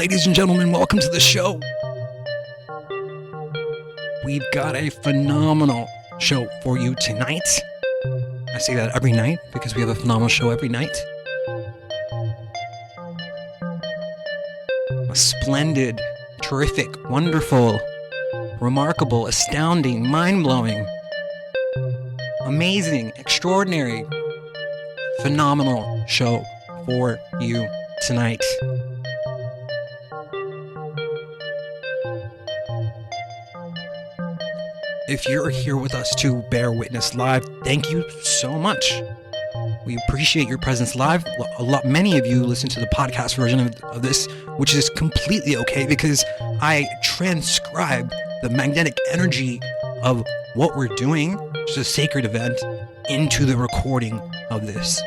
ladies and gentlemen, welcome to the show. We've got a phenomenal show for you tonight. I say that every night because we have a phenomenal show every night. A splendid, terrific, wonderful, remarkable, astounding, mind-blowing, amazing, extraordinary, phenomenal show for you tonight. If you're here with us to bear witness live, thank you so much. We appreciate your presence live. Many of you listen to the podcast version of this, which is completely okay because I transcribe the magnetic energy of what we're doing, which is a sacred event, into the recording of this.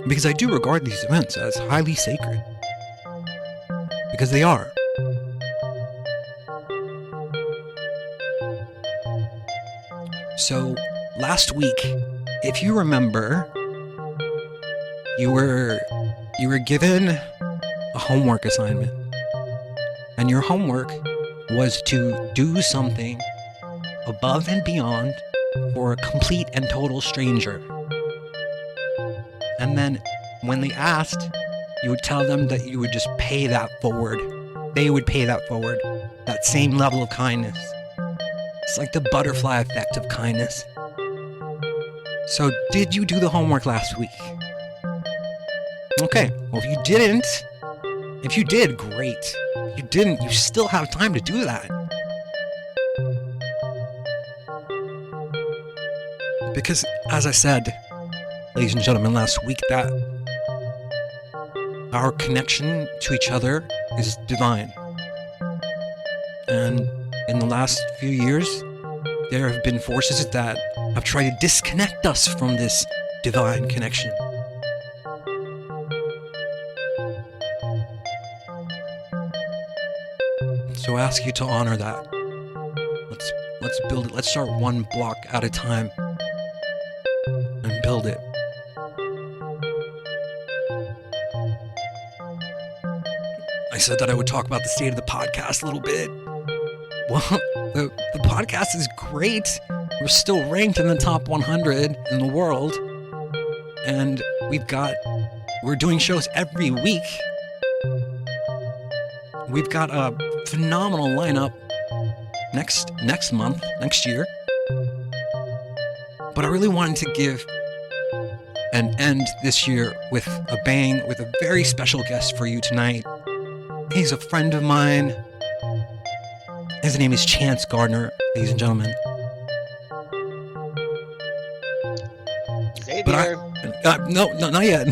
Because I do regard these events as highly sacred. Because they are. So, last week, if you remember, you were given a homework assignment. And your homework was to do something above and beyond for a complete and total stranger. And then when they asked, you would tell them that you would just pay that forward. They would pay that forward. That same level of kindness. It's like the butterfly effect of kindness. So, did you do the homework last week? Okay, well, if you did, great. If you didn't, you still have time to do that. Because, as I said, ladies and gentlemen, last week, that our connection to each other is divine. And in the last few years, there have been forces that have tried to disconnect us from this divine connection. So I ask you to honor that. Let's build it. Let's start one block at a time and build it. I said that I would talk about the state of the podcast a little bit. Well, the podcast is great. We're still ranked in the top 100 in the world. And we're doing shows every week. We've got a phenomenal lineup next year. But I really wanted to give an end this year with a bang, with a very special guest for you tonight. He's a friend of mine. His name is Gardner, ladies and gentlemen. Xavier. No, not yet.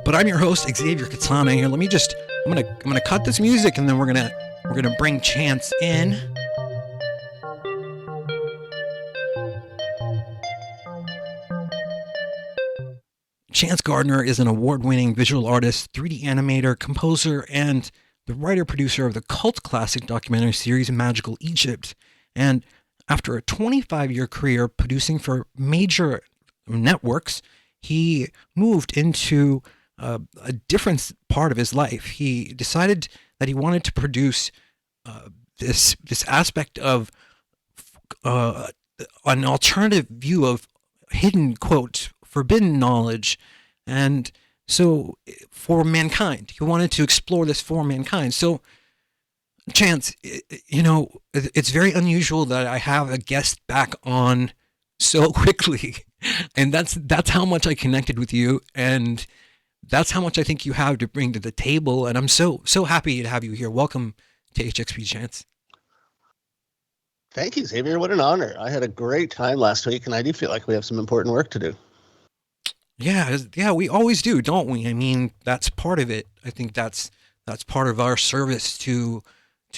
But I'm your host, Xavier Katana here. I'm gonna cut this music and then we're gonna bring Chance in. Gardner is an award-winning visual artist, 3D animator, composer, and the writer-producer of the cult classic documentary series Magical Egypt. And after a 25-year career producing for major networks, he moved into a different part of his life. He decided that he wanted to produce this aspect of an alternative view of hidden, quote, forbidden knowledge, and so for mankind. He wanted to explore this for mankind. So, Chance, it's very unusual that I have a guest back on so quickly, and that's how much I connected with you, and that's how much I think you have to bring to the table, and I'm so happy to have you here. Welcome to HXP, Chance. Thank you, Xavier. What an honor. I had a great time last week, and I do feel like we have some important work to do. Yeah, we always do, don't we? I mean, that's part of it. I think that's part of our service to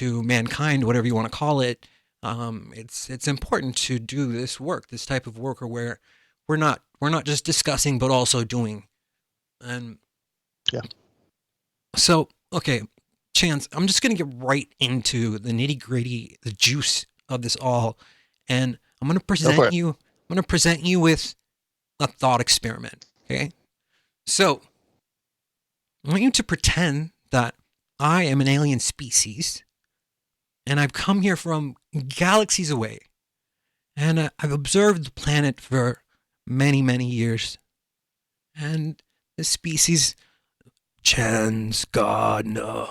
mankind, whatever you want to call it. It's important to do this work, this type of work, where we're not just discussing, but also doing. And yeah. So, okay, Chance, I'm just gonna get right into the nitty gritty, the juice of this all, and I'm going to Go for present it. you. I'm going to present you with a thought experiment. Okay. So I want you to pretend that I am an alien species and I've come here from galaxies away. And I've observed the planet for many, many years. And the species, Chance Gardner,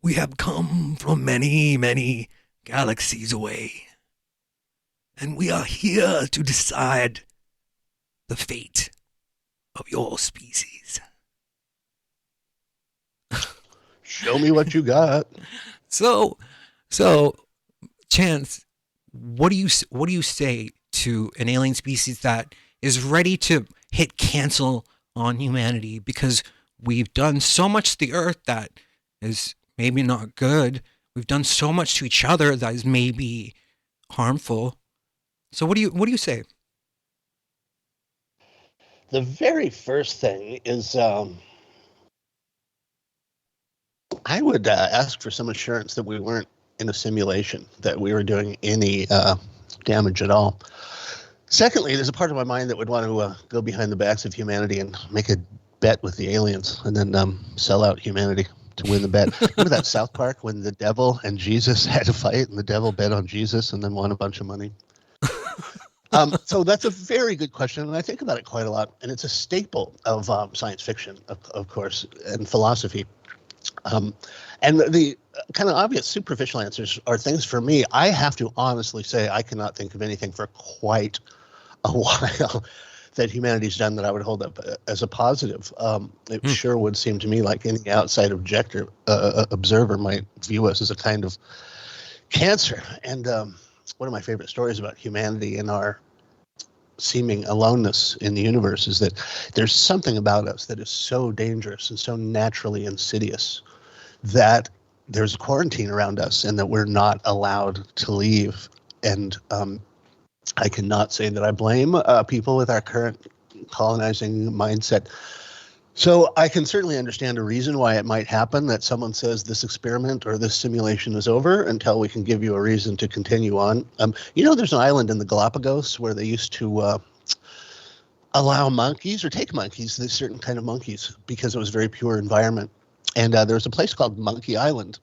we have come from many, many galaxies away. And we are here to decide the fate of your species. Show me what you got. So, Chance, what do you say to an alien species that is ready to hit cancel on humanity because we've done so much to the earth that is maybe not good. We've done so much to each other that is maybe harmful. So what do you say? The very first thing is I would ask for some assurance that we weren't in a simulation, that we were doing any damage at all. Secondly, there's a part of my mind that would want to go behind the backs of humanity and make a bet with the aliens and then sell out humanity to win the bet. Remember that South Park when the devil and Jesus had to fight and the devil bet on Jesus and then won a bunch of money? So that's a very good question, and I think about it quite a lot. And it's a staple of science fiction, of course, and philosophy. And the kind of obvious superficial answers are things for me. I have to honestly say I cannot think of anything for quite a while that humanity's done that I would hold up as a positive. It sure would seem to me like any outside observer might view us as a kind of cancer. And one of my favorite stories about humanity and our seeming aloneness in the universe is that there's something about us that is so dangerous and so naturally insidious that there's a quarantine around us and that we're not allowed to leave. And I cannot say that I blame people with our current colonizing mindset. So I can certainly understand a reason why it might happen that someone says this experiment or this simulation is over until we can give you a reason to continue on. There's an island in the Galapagos where they used to allow monkeys or take monkeys, this certain kind of monkeys, because it was a very pure environment. And there's a place called Monkey Island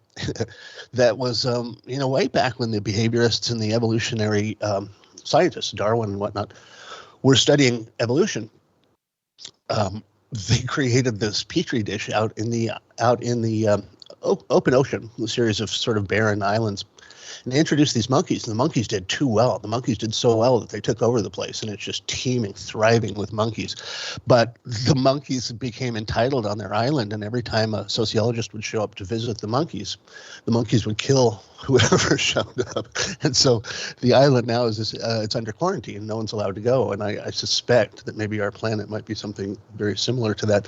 that was, way back when the behaviorists and the evolutionary scientists, Darwin and whatnot, were studying evolution. They created this petri dish out in the open ocean, a series of sort of barren islands. And they introduced these monkeys, and the monkeys did too well. The monkeys did so well that they took over the place, and it's just teeming, thriving with monkeys. But the monkeys became entitled on their island, and every time a sociologist would show up to visit the monkeys would kill whoever showed up. And so the island now is it's under quarantine. No one's allowed to go. And I suspect that maybe our planet might be something very similar to that.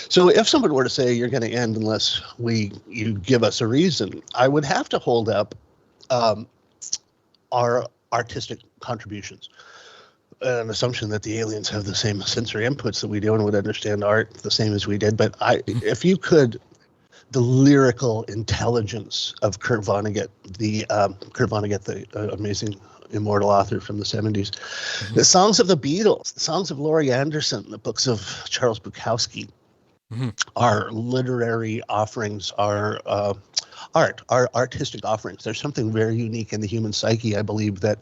So if someone were to say you're going to end unless you give us a reason, I would have to hold up our artistic contributions. An assumption that the aliens have the same sensory inputs that we do and would understand art the same as we did. But if you could, the lyrical intelligence of Kurt Vonnegut, the amazing immortal author from the 70s, the songs of the Beatles, the songs of Laurie Anderson, the books of Charles Bukowski, our literary offerings, our artistic offerings. There's something very unique in the human psyche, I believe, that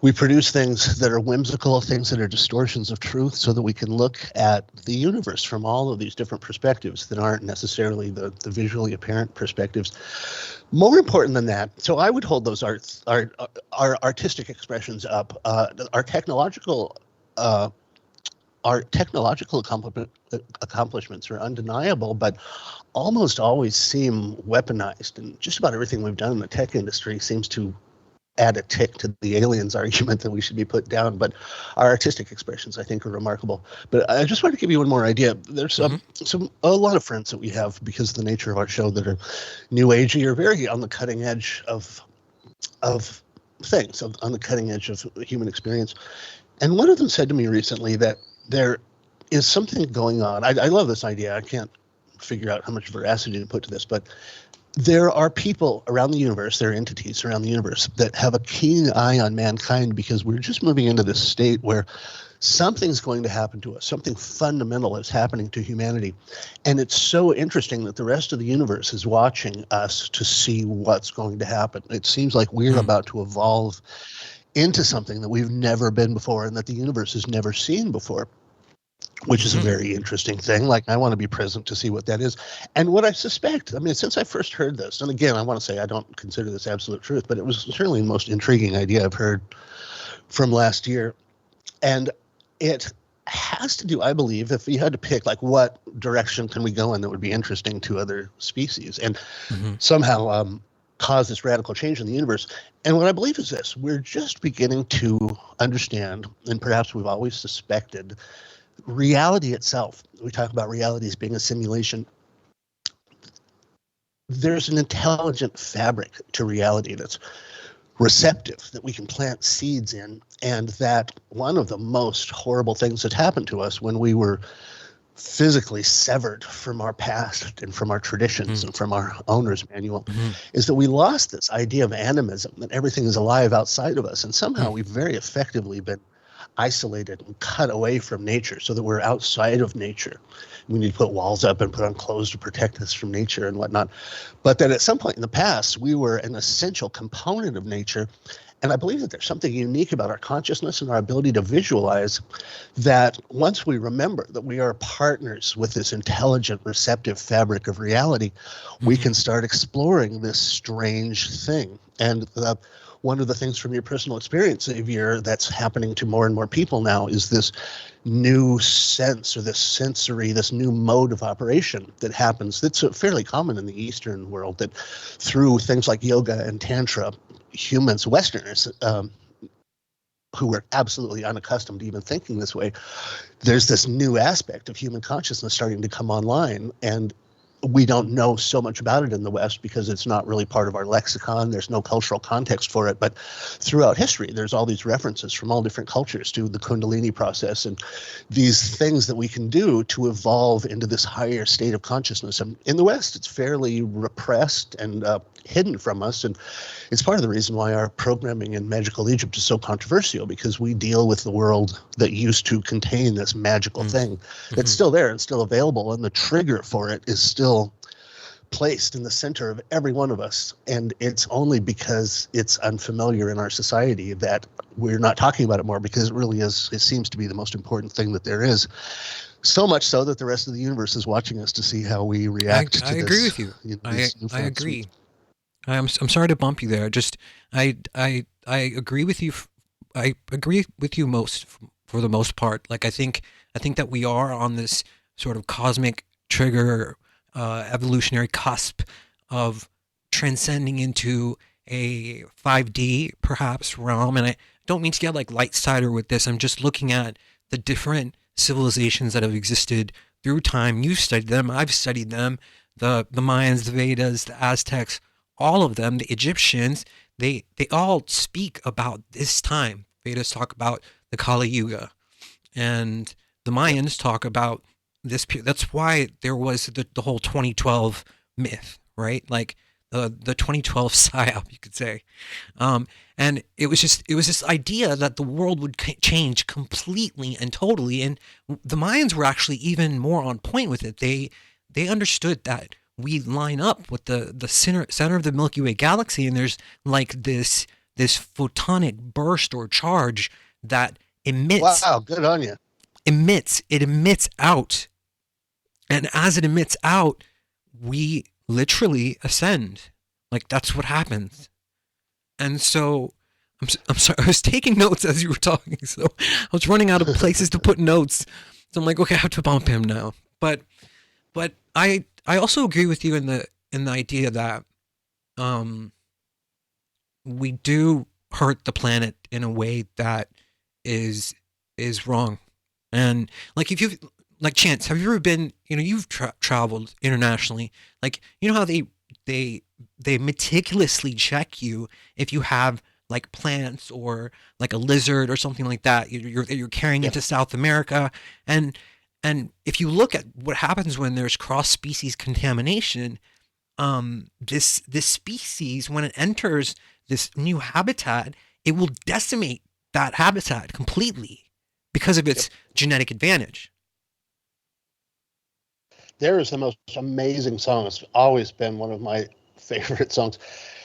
we produce things that are whimsical, things that are distortions of truth, so that we can look at the universe from all of these different perspectives that aren't necessarily the visually apparent perspectives. More important than that, so I would hold those our artistic expressions up. Our technological accomplishments are undeniable, but almost always seem weaponized. And just about everything we've done in the tech industry seems to add a tick to the aliens argument that we should be put down. But our artistic expressions, I think, are remarkable. But I just want to give you one more idea. There's a lot of friends that we have, because of the nature of our show, that are new agey or very on the cutting edge of things, on the cutting edge of human experience. And one of them said to me recently that there is something going on. I love this idea. I can't figure out how much veracity to put to this, but there are people around the universe, there are entities around the universe that have a keen eye on mankind, because we're just moving into this state where something's going to happen to us. Something fundamental is happening to humanity. And it's so interesting that the rest of the universe is watching us to see what's going to happen. It seems like we're about to evolve into something that we've never been before and that the universe has never seen before, which is a very interesting thing. Like, I want to be present to see what that is. And what I suspect, I mean, since I first heard this, and again, I want to say I don't consider this absolute truth, but it was certainly the most intriguing idea I've heard from last year. And it has to do, I believe, if you had to pick, like, what direction can we go in that would be interesting to other species and somehow cause this radical change in the universe. And what I believe is this: we're just beginning to understand, and perhaps we've always suspected, reality itself. We talk about reality as being a simulation. There's an intelligent fabric to reality that's receptive, that we can plant seeds in, and that one of the most horrible things that happened to us when we were physically severed from our past and from our traditions and from our owner's manual is that we lost this idea of animism, that everything is alive outside of us, and somehow we've very effectively been isolated and cut away from nature, so that we're outside of nature. We need to put walls up and put on clothes to protect us from nature and whatnot. But then at some point in the past, we were an essential component of nature. And I believe that there's something unique about our consciousness and our ability to visualize, that once we remember that we are partners with this intelligent, receptive fabric of reality, we can start exploring this strange thing. And one of the things from your personal experience, Xavier, that's happening to more and more people now is this new sense, or this sensory, this new mode of operation that happens, that's fairly common in the Eastern world, that through things like yoga and Tantra, humans, Westerners, who were absolutely unaccustomed to even thinking this way, there's this new aspect of human consciousness starting to come online. And we don't know so much about it in the West because it's not really part of our lexicon. There's no cultural context for it. But throughout history, there's all these references from all different cultures to the Kundalini process and these things that we can do to evolve into this higher state of consciousness. And in the West, it's fairly repressed and hidden from us. And it's part of the reason why our programming in Magical Egypt is so controversial, because we deal with the world that used to contain this magical thing that's still there and still available. And the trigger for it is still placed in the center of every one of us. And it's only because it's unfamiliar in our society that we're not talking about it more, because it really is, it seems to be the most important thing that there is. So much so that the rest of the universe is watching us to see how we react to this. I agree with you. I agree. I'm sorry to bump you there. Just I agree with you. I agree with you most for the most part. Like, I think that we are on this sort of cosmic trigger, evolutionary cusp of transcending into a 5D perhaps realm. And I don't mean to get like light-sider with this. I'm just looking at the different civilizations that have existed through time. You've studied them. I've studied them. The Mayans, the Vedas, the Aztecs, all of them, the Egyptians, they all speak about this time. Vedas talk about the Kali Yuga, and the Mayans talk about this. That's why there was the whole 2012 myth, right? Like the 2012 psyop, you could say. And it was this idea that the world would change completely and totally. And the Mayans were actually even more on point with it. They understood that we line up with the center of the Milky Way galaxy, and there's like this photonic burst or charge that emits. Wow, good on you. It emits out, and as it emits out, we literally ascend. Like, that's what happens. And so I'm sorry, I was taking notes as you were talking, so I was running out of places to put notes. So I'm like, okay, I have to bump him now. But I also agree with you in the idea that we do hurt the planet in a way that is wrong. And like, if you like, Chance, have you ever been, you've traveled internationally, like, you know how they meticulously check you if you have like plants or like a lizard or something like that you're carrying into South America. And if you look at what happens when there's cross-species contamination, this species, when it enters this new habitat, it will decimate that habitat completely because of Yep. its genetic advantage. There is the most amazing song. It's always been one of my favorite songs.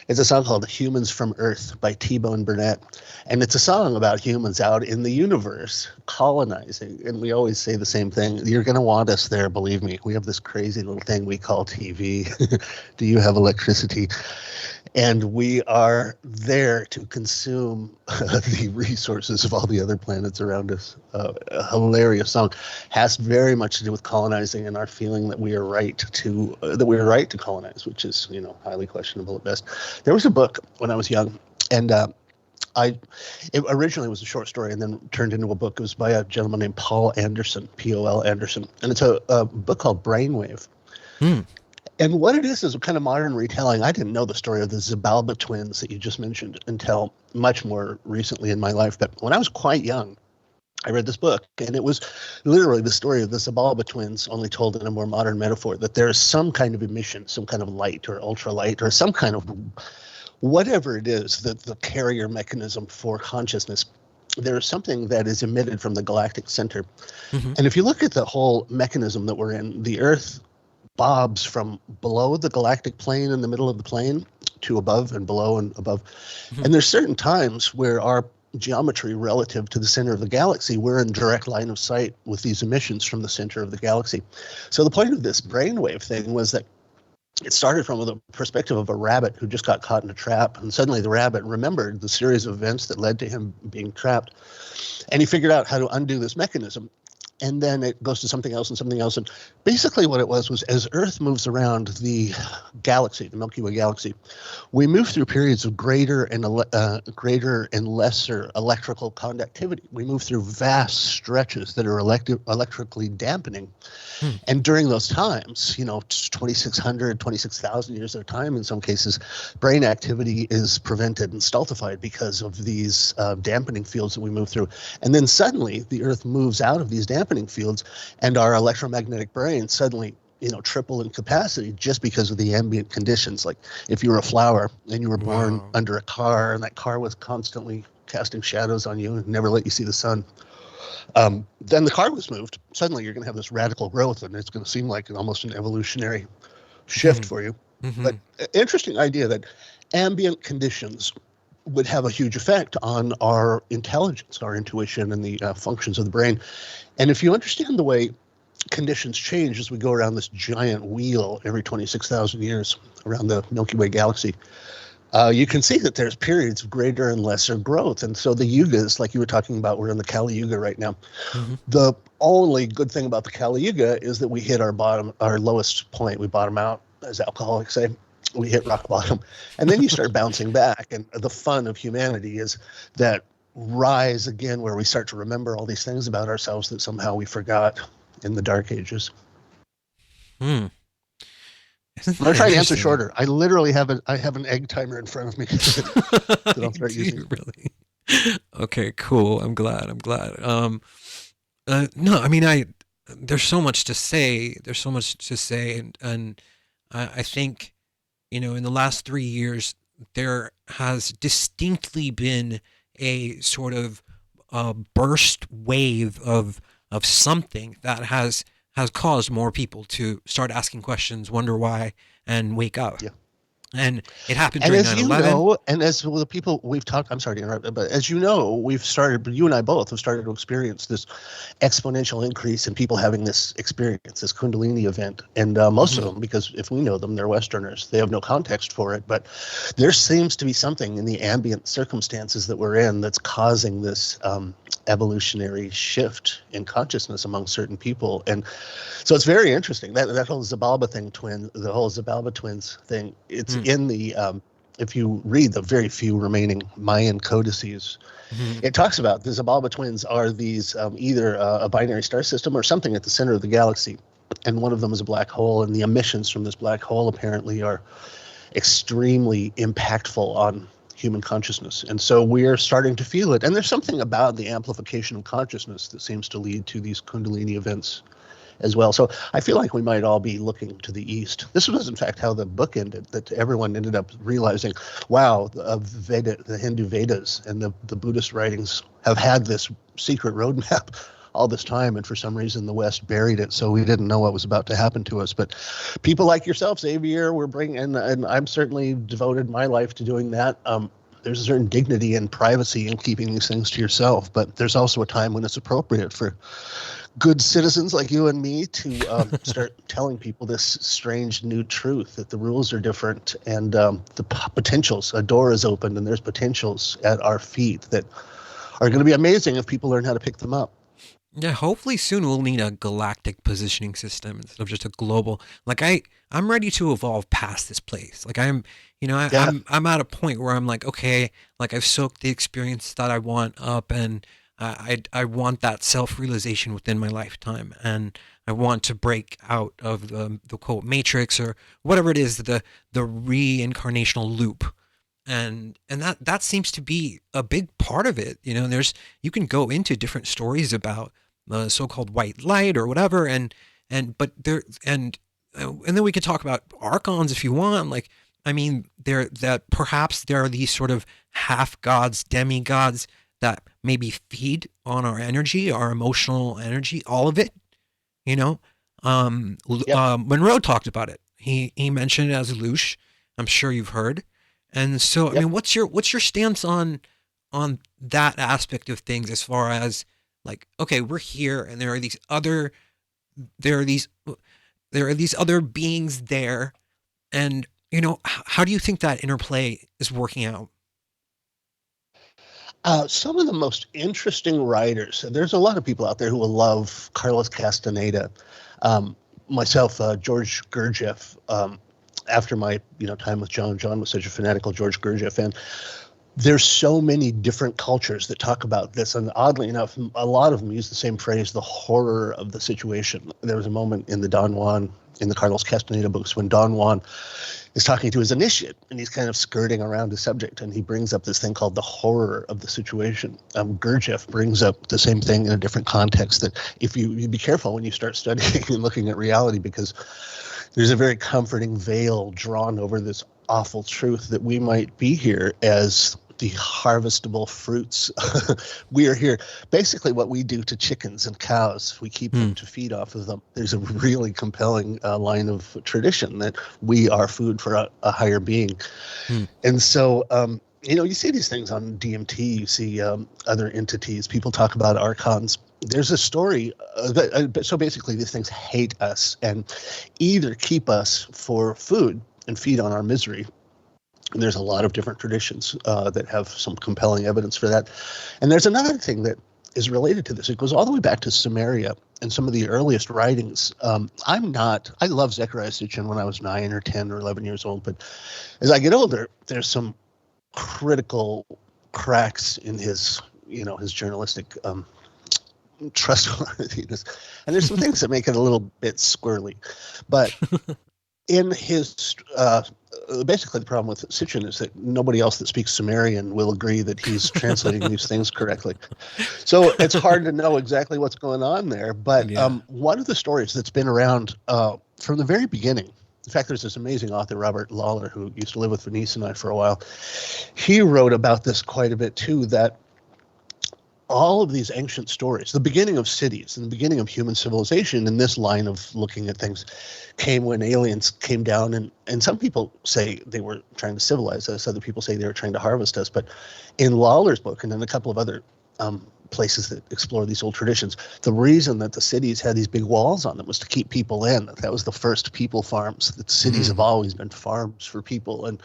It's a song called Humans from Earth by T-Bone Burnett. And it's a song about humans out in the universe colonizing. And we always say the same thing. You're going to want us there, believe me. We have this crazy little thing we call TV. Do you have electricity? And we are there to consume the resources of all the other planets around us. A hilarious song. Has very much to do with colonizing and our feeling that we are right to colonize, which is, highly questionable at best. There was a book when I was young, and it originally was a short story and then turned into a book. It was by a gentleman named Paul Anderson, P-O-L Anderson, and it's a book called Brainwave. Hmm. And what it is a kind of modern retelling. I didn't know the story of the Zabalba twins that you just mentioned until much more recently in my life. But when I was quite young, I read this book, and it was literally the story of the Zabalba twins, only told in a more modern metaphor, that there is some kind of emission, some kind of light or ultralight or some kind of whatever it is, the carrier mechanism for consciousness. There is something that is emitted from the galactic center. Mm-hmm. And if you look at the whole mechanism that we're in, the Earth bobs from below the galactic plane in the middle of the plane to above and below and above. Mm-hmm. And there's certain times where our geometry relative to the center of the galaxy, we're in direct line of sight with these emissions from the center of the galaxy. So the point of this brainwave thing was that it started from the perspective of a rabbit who just got caught in a trap. And suddenly the rabbit remembered the series of events that led to him being trapped. And he figured out how to undo this mechanism. And then it goes to something else and something else. And basically what it was as Earth moves around the galaxy, the Milky Way galaxy, we move through periods of greater and lesser electrical conductivity. We move through vast stretches that are electrically dampening. And during those times, 2,600, 26,000 years at a time, in some cases, brain activity is prevented and stultified because of these dampening fields that we move through. And then suddenly the Earth moves out of these dampening fields, and our electromagnetic brain suddenly triple in capacity just because of the ambient conditions. Like if you were a flower and you were born under a car, and that car was constantly casting shadows on you and never let you see the sun. Then the car was moved. Suddenly you're going to have this radical growth, and it's going to seem like almost an evolutionary shift for you. Mm-hmm. But interesting idea that ambient conditions would have a huge effect on our intelligence, our intuition, and the functions of the brain. And if you understand the way conditions change as we go around this giant wheel every 26,000 years around the Milky Way galaxy, you can see that there's periods of greater and lesser growth. And so the yugas, like you were talking about, we're in the Kali Yuga right now. Mm-hmm. The only good thing about the Kali Yuga is that we hit our lowest point. We bottom out, as alcoholics say. We hit rock bottom. And then you start bouncing back. And the fun of humanity is that rise again, where we start to remember all these things about ourselves that somehow we forgot in the dark ages. Hmm. I'm going to try to answer shorter. I literally have an egg timer in front of me that I'll start using. Really? Okay, cool. I'm glad. No, I mean, there's so much to say. And I think, in the last 3 years, there has distinctly been a sort of burst wave of something that has caused more people to start asking questions, wonder why, and wake up. Yeah. And it happened during 9/11. And as the people we've talked, I'm sorry to interrupt, but as you know, you and I both have started to experience this exponential increase in people having this experience, this Kundalini event. And most of them, because if we know them, they're Westerners. They have no context for it. But there seems to be something in the ambient circumstances that we're in that's causing this evolutionary shift in consciousness among certain people. And so it's very interesting. That whole Zabalba twins thing, it's in the if you read the very few remaining Mayan codices, it talks about the Zabalba twins are these either a binary star system or something at the center of the galaxy, and one of them is a black hole, and the emissions from this black hole apparently are extremely impactful on human consciousness. And so we're starting to feel it. And there's something about the amplification of consciousness that seems to lead to these Kundalini events as well. So I feel like we might all be looking to the East. This was, in fact, how the book ended, that everyone ended up realizing, wow, the Hindu Vedas and the Buddhist writings have had this secret roadmap all this time, and for some reason the West buried it, so we didn't know what was about to happen to us. But people like yourself, Xavier, we're bringing, and I'm certainly devoted my life to doing that. There's a certain dignity and privacy in keeping these things to yourself, but there's also a time when it's appropriate for good citizens like you and me to start telling people this strange new truth, that the rules are different, and the potentials, a door is opened and there's potentials at our feet that are going to be amazing if people learn how to pick them up. Yeah, hopefully soon we'll need a galactic positioning system instead of just a global. Like I'm ready to evolve past this place. Like Yeah. I'm at a point where I'm like, okay, like I've soaked the experience that I want up, and I want that self-realization within my lifetime, and I want to break out of the quote matrix or whatever it is, the reincarnational loop. And that seems to be a big part of it. You can go into different stories about the so-called white light or whatever, and then we could talk about archons if you want. Like, I mean, perhaps there are these sort of half gods, demigods that maybe feed on our energy, our emotional energy, all of it. You know, Yep. Monroe talked about it. He mentioned it as Lush. I'm sure you've heard. And so, I Yep. mean, what's your stance on that aspect of things, as far as like, okay, we're here, and there are these there are these other beings there, and how do you think that interplay is working out? Some of the most interesting writers, there's a lot of people out there who will love Carlos Castaneda, myself, George Gurdjieff, after my time with John was such a fanatical George Gurdjieff fan. There's so many different cultures that talk about this, and oddly enough, a lot of them use the same phrase, the horror of the situation. There was a moment in the Carlos Castaneda books, when Don Juan is talking to his initiate, and he's kind of skirting around the subject, and he brings up this thing called the horror of the situation. Gurdjieff brings up the same thing in a different context, that if you be careful when you start studying and looking at reality, because there's a very comforting veil drawn over this awful truth that we might be here as the harvestable fruits. We are here. Basically, what we do to chickens and cows, we keep them to feed off of them. There's a really compelling line of tradition that we are food for a higher being. And so, you see these things on DMT, you see other entities, people talk about archons. There's a story, so basically these things hate us and either keep us for food and feed on our misery. And there's a lot of different traditions that have some compelling evidence for that. And there's another thing that is related to this. It goes all the way back to Sumeria and some of the earliest writings. I love Zecharia Sitchin when I was 9 or 10 or 11 years old, but as I get older, there's some critical cracks in his journalistic trustworthiness, and there's some things that make it a little bit squirrely. But in his basically the problem with Sitchin is that nobody else that speaks Sumerian will agree that he's translating these things correctly. So it's hard to know exactly what's going on there. But one of the stories that's been around from the very beginning, in fact, there's this amazing author, Robert Lawler, who used to live with Venice and I for a while. He wrote about this quite a bit too, that all of these ancient stories, the beginning of cities and the beginning of human civilization in this line of looking at things, came when aliens came down, and some people say they were trying to civilize us, other people say they were trying to harvest us. But in Lawler's book, and in a couple of other places that explore these old traditions, the reason that the cities had these big walls on them was to keep people in. That was the first people farms. That cities have always been farms for people, and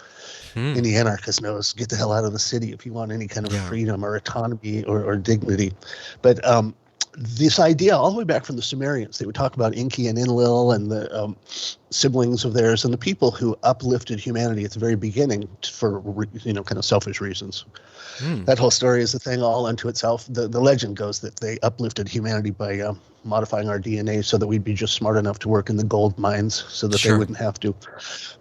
any anarchist knows, get the hell out of the city if you want any kind of freedom or autonomy or dignity. But this idea, all the way back from the Sumerians, they would talk about Enki and Enlil and the siblings of theirs, and the people who uplifted humanity at the very beginning for kind of selfish reasons. That whole story is a thing all unto itself. The legend goes that they uplifted humanity by modifying our DNA so that we'd be just smart enough to work in the gold mines so that they wouldn't have to.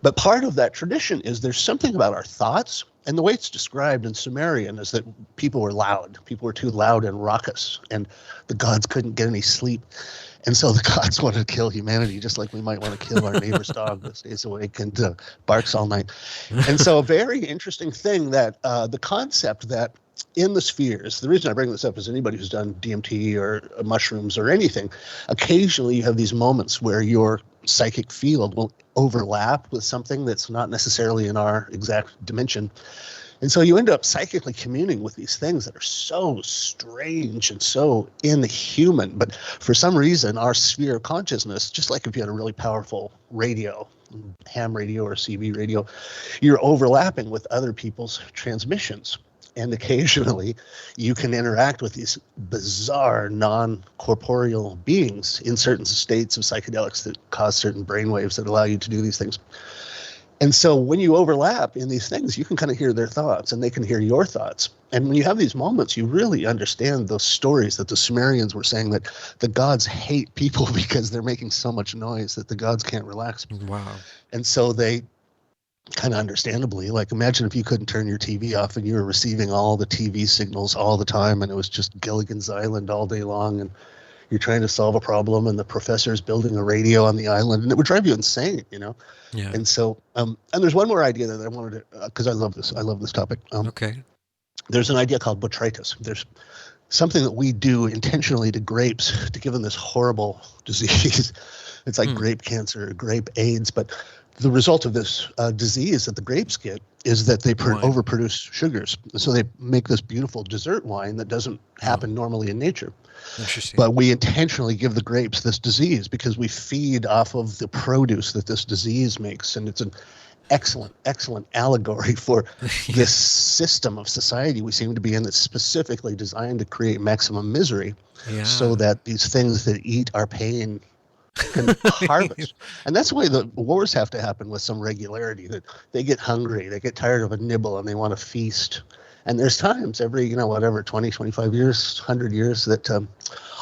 But part of that tradition is there's something about our thoughts And the way it's described in Sumerian is that people were loud. People were too loud and raucous, and the gods couldn't get any sleep. And so the gods wanted to kill humanity, just like we might want to kill our neighbor's dog that stays awake and barks all night. And so a very interesting thing that the concept that in the spheres, the reason I bring this up is anybody who's done DMT or mushrooms or anything, occasionally you have these moments where your psychic field will overlap with something that's not necessarily in our exact dimension. And so you end up psychically communing with these things that are so strange and so inhuman. But for some reason, our sphere of consciousness, just like if you had a really powerful radio, ham radio or CB radio, you're overlapping with other people's transmissions. And occasionally you can interact with these bizarre non-corporeal beings in certain states of psychedelics that cause certain brainwaves that allow you to do these things. And so when you overlap in these things, you can kind of hear their thoughts and they can hear your thoughts. And when you have these moments, you really understand those stories that the Sumerians were saying, that the gods hate people because they're making so much noise that the gods can't relax. Wow. And so they kind of understandably, like, imagine if you couldn't turn your TV off and you were receiving all the TV signals all the time and it was just Gilligan's Island all day long, and you're trying to solve a problem and the professor's building a radio on the island, and it would drive you insane, you know? Yeah. And so, and there's one more idea that I wanted to, because I love this topic. Okay. There's an idea called botrytis. There's something that we do intentionally to grapes to give them this horrible disease. It's like grape cancer, grape AIDS, but the result of this disease that the grapes get is that they overproduce sugars. So they make this beautiful dessert wine that doesn't happen normally in nature. Interesting. But we intentionally give the grapes this disease because we feed off of the produce that this disease makes. And it's an excellent, excellent allegory for this system of society we seem to be in that's specifically designed to create maximum misery so that these things that eat our pain can harvest. And that's the way the wars have to happen with some regularity, that they get hungry, they get tired of a nibble and they want to feast. And there's times every, 20, 25 years, 100 years that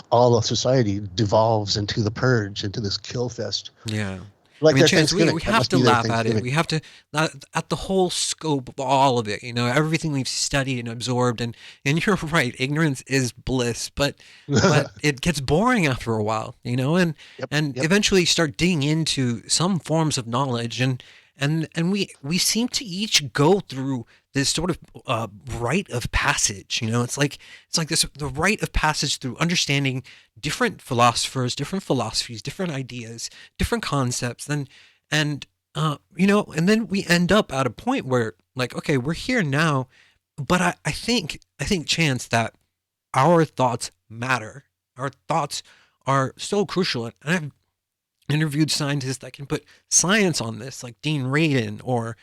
all of society devolves into the purge, into this kill fest. Yeah. Like Chance, we have to laugh at it. We have to, at the whole scope of all of it, everything we've studied and absorbed. And you're right, ignorance is bliss, but it gets boring after a while, and eventually you start digging into some forms of knowledge. And we seem to each go through this sort of rite of passage. It's like the rite of passage through understanding different philosophers, different philosophies, different ideas, different concepts, and then we end up at a point where, like, okay, we're here now, but I think Chance, that our thoughts matter. Our thoughts are so crucial, and I've interviewed scientists that can put science on this, like Dean Radin or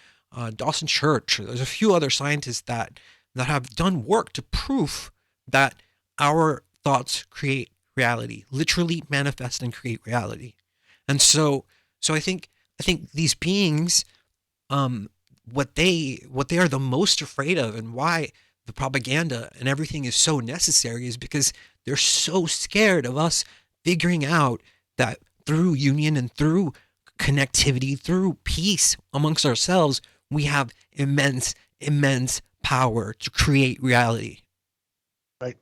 Dawson Church. There's a few other scientists that have done work to prove that our thoughts create reality, literally manifest and create reality. And so I think these beings, what they are the most afraid of, and why the propaganda and everything is so necessary, is because they're so scared of us figuring out that through union and through connectivity, through peace amongst ourselves, we have immense power to create reality. Right.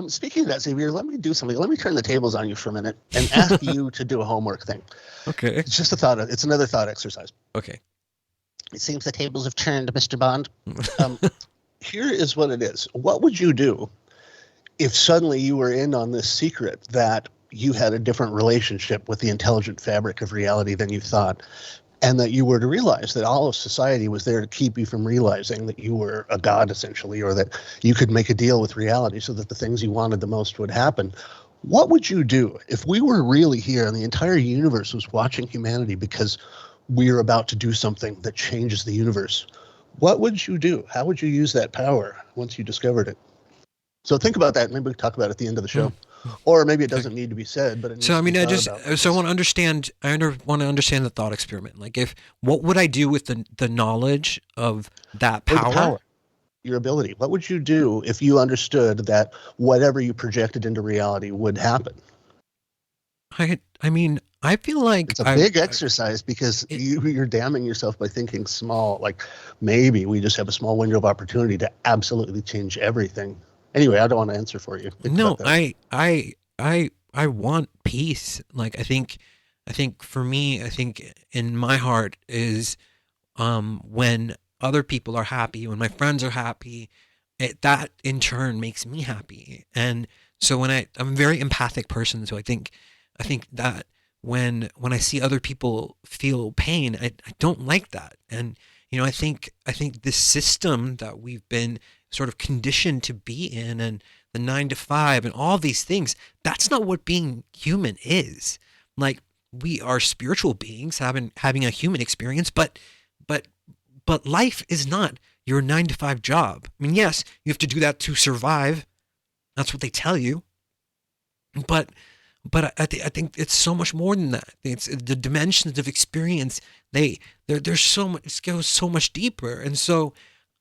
Speaking of that, Xavier, let me do something. Let me turn the tables on you for a minute and ask you to do a homework thing. Okay. It's just a thought. It's another thought exercise. Okay. It seems the tables have turned, Mr. Bond. Here is what it is. What would you do if suddenly you were in on this secret that you had a different relationship with the intelligent fabric of reality than you thought, and that you were to realize that all of society was there to keep you from realizing that you were a god, essentially, or that you could make a deal with reality so that the things you wanted the most would happen? What would you do if we were really here and the entire universe was watching humanity because we are about to do something that changes the universe? What would you do? How would you use that power once you discovered it? So think about that. Maybe we can talk about it at the end of the show. Or maybe it doesn't need to be said, but it needs to be thought about. So I want to understand. Want to understand the thought experiment. Like, what would I do with the knowledge of that power? Your ability. What would you do if you understood that whatever you projected into reality would happen? I mean, I feel like It's a big exercise because it, you're damning yourself by thinking small. Like maybe we just have a small window of opportunity to absolutely change everything. Anyway, I don't want to answer for you. Think about no, that. I want peace. Like I think for me, I think in my heart is when other people are happy, when my friends are happy, that in turn makes me happy. And so I'm a very empathic person, so I think that when I see other people feel pain, I don't like that. And I think this system that we've been sort of conditioned to be in, and the 9 to 5 and all these things, that's not what being human is. Like, we are spiritual beings having a human experience, but but life is not your 9 to 5 job. I mean, yes, you have to do that to survive. That's what they tell you. But I think it's so much more than that. It's the dimensions of experience. There's so much. It goes so much deeper. And so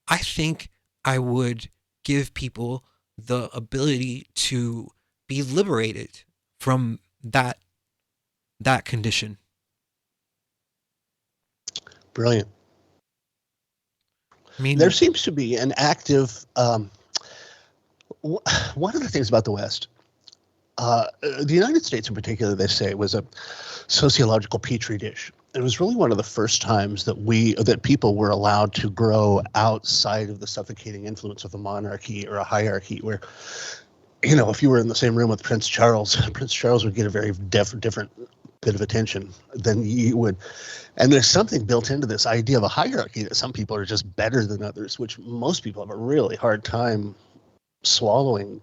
I think I would give people the ability to be liberated from that condition. Brilliant. I There mean, seems to be an active. One of the things about the West, the United States in particular, they say was a sociological petri dish. It was really one of the first times that people were allowed to grow outside of the suffocating influence of a monarchy or a hierarchy, where if you were in the same room with Prince Charles, Prince Charles would get a very different bit of attention than you would. And there's something built into this idea of a hierarchy that some people are just better than others, which most people have a really hard time swallowing.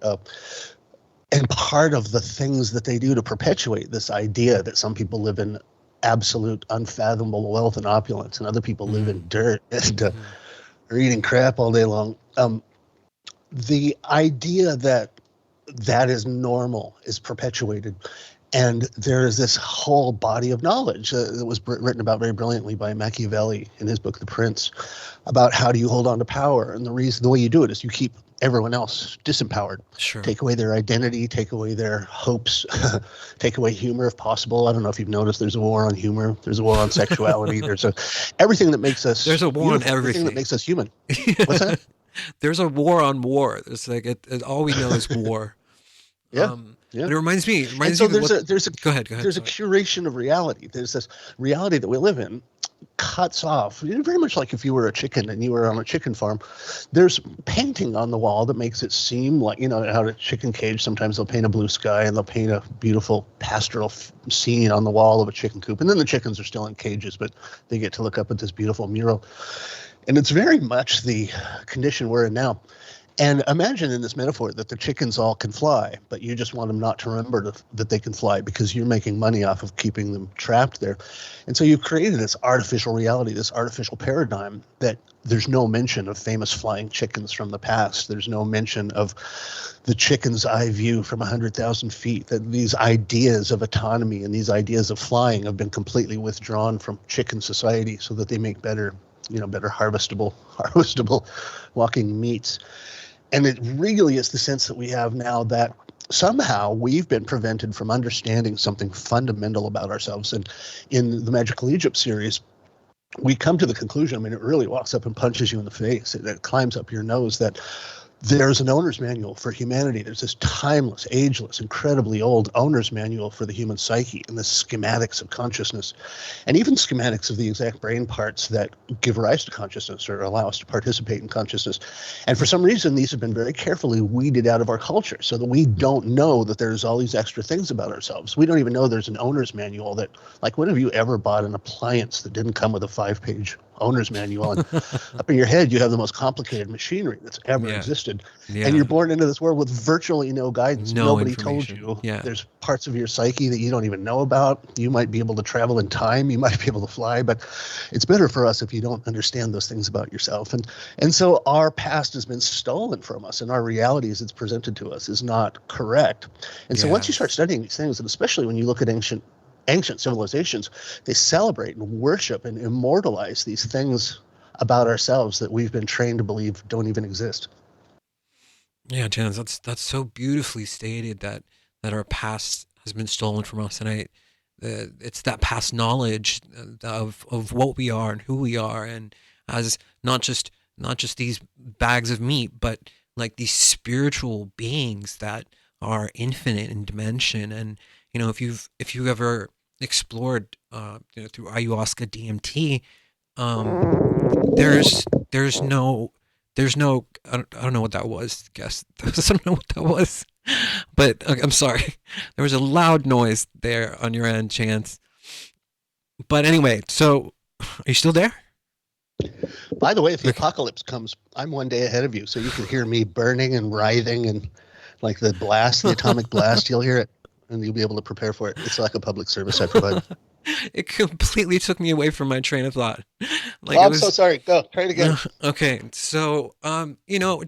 And part of the things that they do to perpetuate this idea that some people live in absolute unfathomable wealth and opulence and other people live in dirt and are eating crap all day long. The idea that that is normal is perpetuated. And there is this whole body of knowledge that was written about very brilliantly by Machiavelli in his book, The Prince, about how do you hold on to power. And the way you do it is you keep everyone else disempowered. sure. Take away their identity, take away their hopes, take away humor if possible. I don't know if you've noticed there's a war on humor. There's a war on sexuality. Everything that makes us There's a war on beautiful, everything that everything. makes us human. What's that? There's a war on war. It's like all we know is war. Yeah. Yeah. But it reminds me. And so Of what, there's a go ahead. Go ahead. there's a Sorry. curation of reality. There's this reality that we live in cuts off, very much like if you were a chicken and you were on a chicken farm. There's painting on the wall that makes it seem like, how a chicken cage, sometimes they'll paint a blue sky and they'll paint a beautiful pastoral scene on the wall of a chicken coop. And then the chickens are still in cages, but they get to look up at this beautiful mural. And it's very much the condition we're in now. And imagine in this metaphor that the chickens all can fly, but you just want them not to remember that they can fly because you're making money off of keeping them trapped there. And so you've created this artificial reality, this artificial paradigm that there's no mention of famous flying chickens from the past. There's no mention of the chicken's eye view from 100,000 feet, that these ideas of autonomy and these ideas of flying have been completely withdrawn from chicken society so that they make better harvestable walking meats. And it really is the sense that we have now that somehow we've been prevented from understanding something fundamental about ourselves. And in the Magical Egypt series, we come to the conclusion, it really walks up and punches you in the face. It climbs up your nose that there's an owner's manual for humanity. There's this timeless, ageless, incredibly old owner's manual for the human psyche and the schematics of consciousness, and even schematics of the exact brain parts that give rise to consciousness or allow us to participate in consciousness. And for some reason, these have been very carefully weeded out of our culture so that we don't know that there's all these extra things about ourselves. We don't even know there's an owner's manual that, like, when have you ever bought an appliance that didn't come with a 5-page owner's manual, and up in your head you have the most complicated machinery that's ever existed, and you're born into this world with virtually no guidance. Nobody told you. There's parts of your psyche that you don't even know about. You might be able to travel in time, you might be able to fly, but it's better for us if you don't understand those things about yourself. And so our past has been stolen from us, and our reality as it's presented to us is not correct. And so once you start studying these things, and especially when you look at ancient civilizations, they celebrate and worship and immortalize these things about ourselves that we've been trained to believe don't even exist. Yeah, Janice, that's so beautifully stated that our past has been stolen from us, and It's that past knowledge of what we are and who we are, and as not just these bags of meat, but like these spiritual beings that are infinite in dimension. And if you've ever explored through ayahuasca, DMT, um, there's no I don't know what that was. Guess I don't know what that was, but I'm sorry. There was a loud noise there on your end, Chance. But anyway, so are you still there? By the way, if the Okay. apocalypse comes, I'm one day ahead of you, so you can hear me burning and writhing and like the blast, the atomic blast. You'll hear it, and you'll be able to prepare for it. It's like a public service I provide. It completely took me away from my train of thought. Like Oh, it I'm so was sorry. Go try it again. okay. So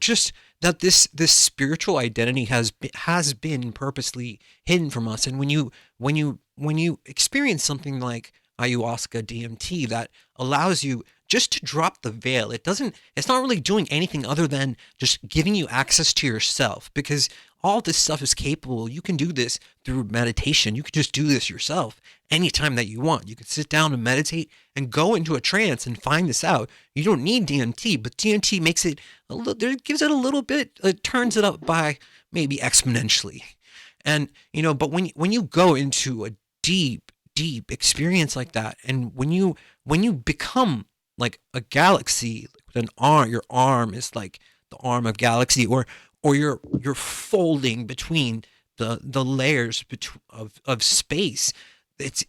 just that this spiritual identity has been purposely hidden from us. And when you experience something like ayahuasca, DMT, that allows you just to drop the veil. It's not really doing anything other than just giving you access to yourself, because all this stuff is capable. You can do this through meditation. You can just do this yourself anytime that you want. You can sit down and meditate and go into a trance and find this out. You don't need DMT, but DMT makes it gives it a little bit, it turns it up by maybe exponentially. And but when you go into a deep experience like that, and when you become like a galaxy with an arm, your arm is like the arm of galaxy, or you're folding between the layers of space. And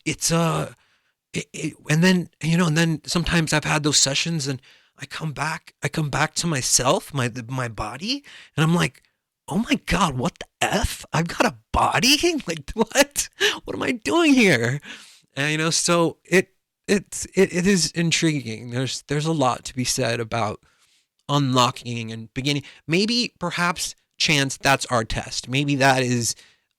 then sometimes I've had those sessions, and I come back to myself, my body, and I'm like, oh my god, what the f? I've got a body? Like what am I doing here? And so it is intriguing. There's a lot to be said about unlocking and beginning. Maybe perhaps, Chance, that's our test. Maybe that is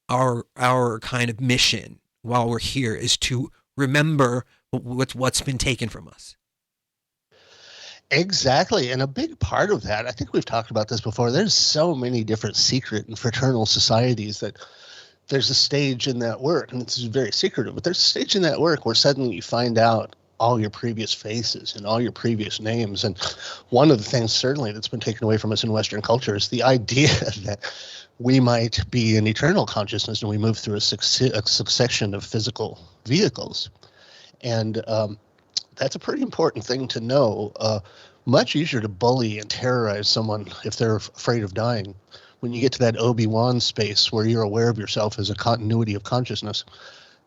our kind of mission while we're here, is to remember what's been taken from us. Exactly. And a big part of that, I think we've talked about this before, there's so many different secret and fraternal societies that there's a stage in that work, and it's very secretive, but there's a stage in that work where suddenly you find out all your previous faces and all your previous names. And one of the things certainly that's been taken away from us in Western culture is the idea that we might be an eternal consciousness and we move through a succession of physical vehicles. And that's a pretty important thing to know. Much easier to bully and terrorize someone if they're afraid of dying. When you get to that Obi-Wan space where you're aware of yourself as a continuity of consciousness,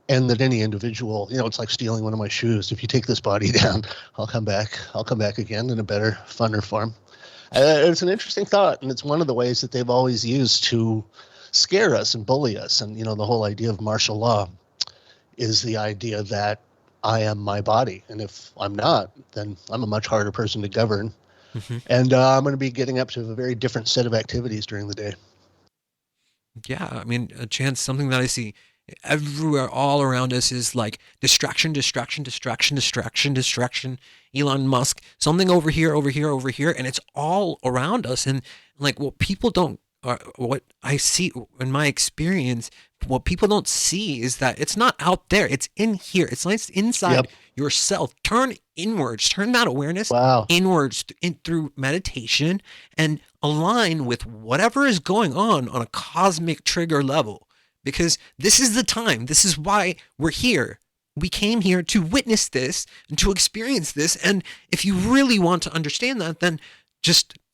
and that any individual, it's like stealing one of my shoes. If you take this body down, I'll come back. I'll come back again in a better, funner form. It's an interesting thought, and it's one of the ways that they've always used to scare us and bully us. And, the whole idea of martial law is the idea that I am my body. And if I'm not, then I'm a much harder person to govern. Hmm. And I'm going to be getting up to a very different set of activities during the day. Yeah, I mean, a chance. Something that I see everywhere, all around us, is like distraction, distraction, distraction, distraction, distraction. Elon Musk, something over here, over here, over here, and it's all around us. And like, what people don't, or what I see in my experience, what people don't see is that it's not out there; it's in here. It's like inside Yep. yourself. Turn inwards. Turn that awareness Wow. inwards through meditation, and align with whatever is going on a cosmic trigger level, because this is the time. This is why we're here. We came here to witness this and to experience this. And if you really want to understand that, then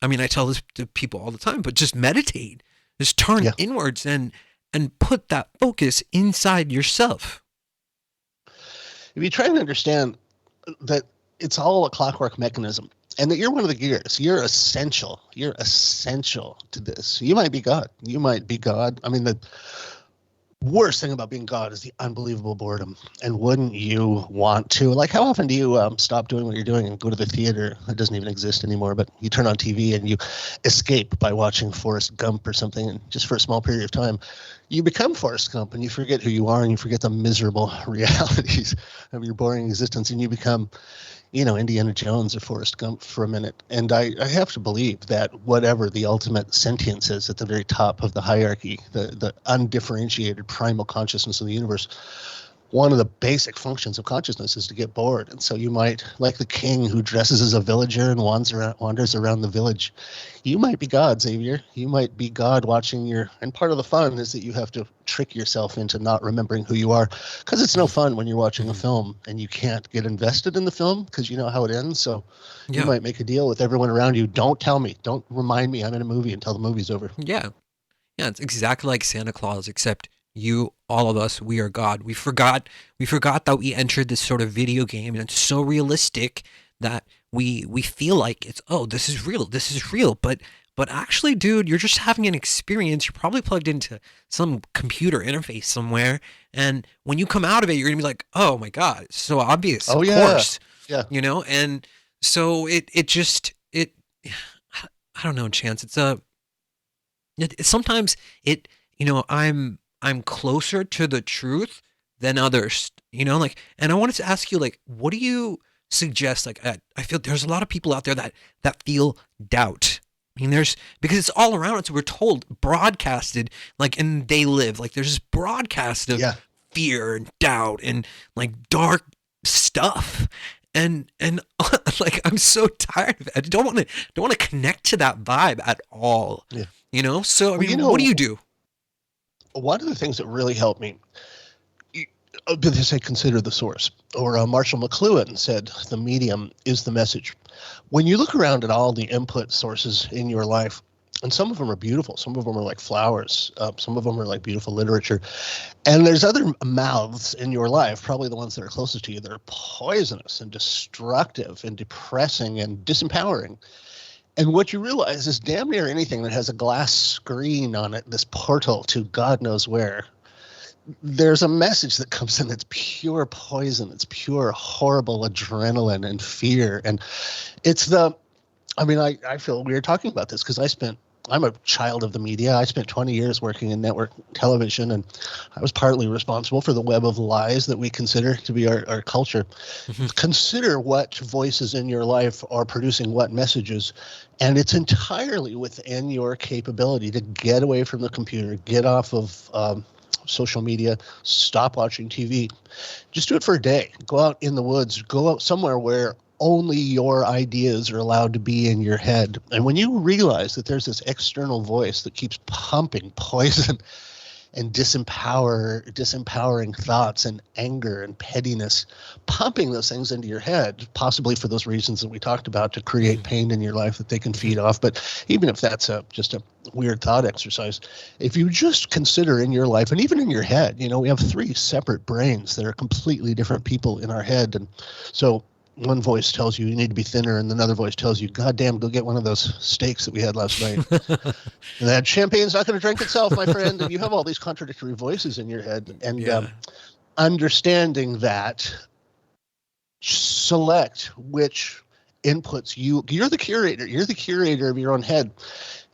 I mean, I tell this to people all the time, but just meditate. Just turn Yeah. inwards and put that focus inside yourself. If you try and understand that it's all a clockwork mechanism and that you're one of the gears, you're essential. You're essential to this. You might be God. You might be God. I mean, the worst thing about being God is the unbelievable boredom. And wouldn't you want to, like, how often do you stop doing what you're doing and go to the theater? It doesn't even exist anymore, but you turn on TV and you escape by watching Forrest Gump or something, and just for a small period of time, you become Forrest Gump and you forget who you are and you forget the miserable realities of your boring existence, and you become, Indiana Jones or Forrest Gump for a minute. And I have to believe that whatever the ultimate sentience is at the very top of the hierarchy, the undifferentiated primal consciousness of the universe, one of the basic functions of consciousness is to get bored. And so you might, like the king who dresses as a villager and wanders around the village, you might be God, Xavier. You might be God watching and part of the fun is that you have to trick yourself into not remembering who you are, because it's no fun when you're watching a film and you can't get invested in the film because you know how it ends. So you Yeah. might make a deal with everyone around you. Don't tell me. Don't remind me I'm in a movie until the movie's over. Yeah. Yeah, it's exactly like Santa Claus, except you, all of us, we are God. We forgot that we entered this sort of video game, and it's so realistic that we feel like it's, oh, this is real, this is real. But actually, dude, you're just having an experience. You're probably plugged into some computer interface somewhere, and when you come out of it, you're gonna be like, oh my God, it's so obvious, Oh, of yeah. course, Yeah. and so it just it. I don't know, Chance. Sometimes I'm closer to the truth than others, like, and I wanted to ask you, like, what do you suggest? Like, I feel there's a lot of people out there that feel doubt. I mean, because it's all around us. We're told, broadcasted, like, and they live like there's this broadcast of Yeah. fear and doubt and like dark stuff. And like, I'm so tired of it. I don't want to connect to that vibe at all. Yeah. So I Well, mean, what do you do? one of the things that really helped me, they say consider the source. Or Marshall McLuhan said, the medium is the message. When you look around at all the input sources in your life, and some of them are beautiful, some of them are like flowers, some of them are like beautiful literature, and there's other mouths in your life, probably the ones that are closest to you, that are poisonous and destructive and depressing and disempowering. And what you realize is damn near anything that has a glass screen on it, this portal to God knows where, there's a message that comes in that's pure poison. It's pure, horrible adrenaline and fear. And I feel weird talking about this because I'm a child of the media. I spent 20 years working in network television, and I was partly responsible for the web of lies that we consider to be our culture. Consider what voices in your life are producing what messages, and it's entirely within your capability to get away from the computer, get off of social media, stop watching TV. Just do it for a day. Go out in the woods, go out somewhere where only your ideas are allowed to be in your head. And when you realize that there's this external voice that keeps pumping poison and disempowering thoughts and anger and pettiness, pumping those things into your head, possibly for those reasons that we talked about, to create pain in your life that they can feed off. But even if that's just a weird thought exercise, if you just consider in your life, and even in your head, we have 3 separate brains that are completely different people in our head. And so one voice tells you need to be thinner, and another voice tells you, God damn, go get one of those steaks that we had last night. And that champagne's not going to drink itself, my friend. And you have all these contradictory voices in your head. And understanding that, select which inputs you're the curator. You're the curator of your own head.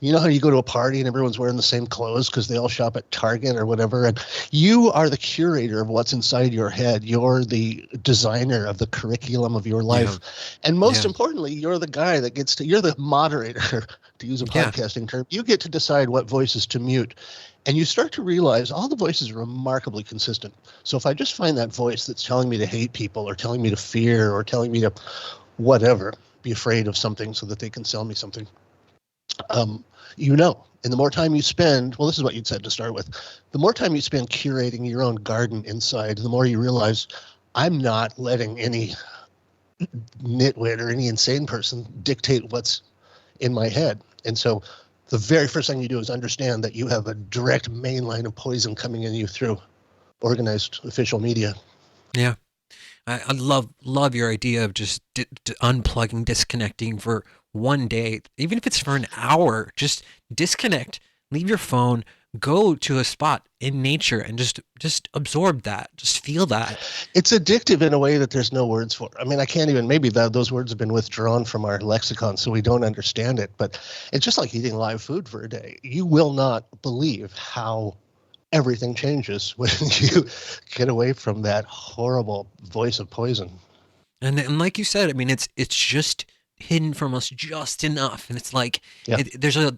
You know how you go to a party and everyone's wearing the same clothes because they all shop at Target or whatever, and you are the curator of what's inside your head. You're the designer of the curriculum of your life. And most importantly, you're the guy that you're the moderator, to use a podcasting term. You get to decide what voices to mute. And you start to realize all the voices are remarkably consistent. So if I just find that voice that's telling me to hate people or telling me to fear or telling me to whatever, be afraid of something so that they can sell me something, and the more time you spend, well, this is what you'd said to start with, the more time you spend curating your own garden inside, the more you realize I'm not letting any nitwit or any insane person dictate what's in my head. And so the very first thing you do is understand that you have a direct main line of poison coming in you through organized official media. Yeah. I love your idea of just unplugging, disconnecting for one day, even if it's for an hour. Just disconnect, leave your phone, go to a spot in nature, and just absorb that, just feel that. It's addictive in a way that there's no words for. I mean, I can't even, maybe those words have been withdrawn from our lexicon, so we don't understand it. But it's just like eating live food for a day. You will not believe how everything changes when you get away from that horrible voice of poison. And like you said, I mean, it's just hidden from us just enough, and it's like there's a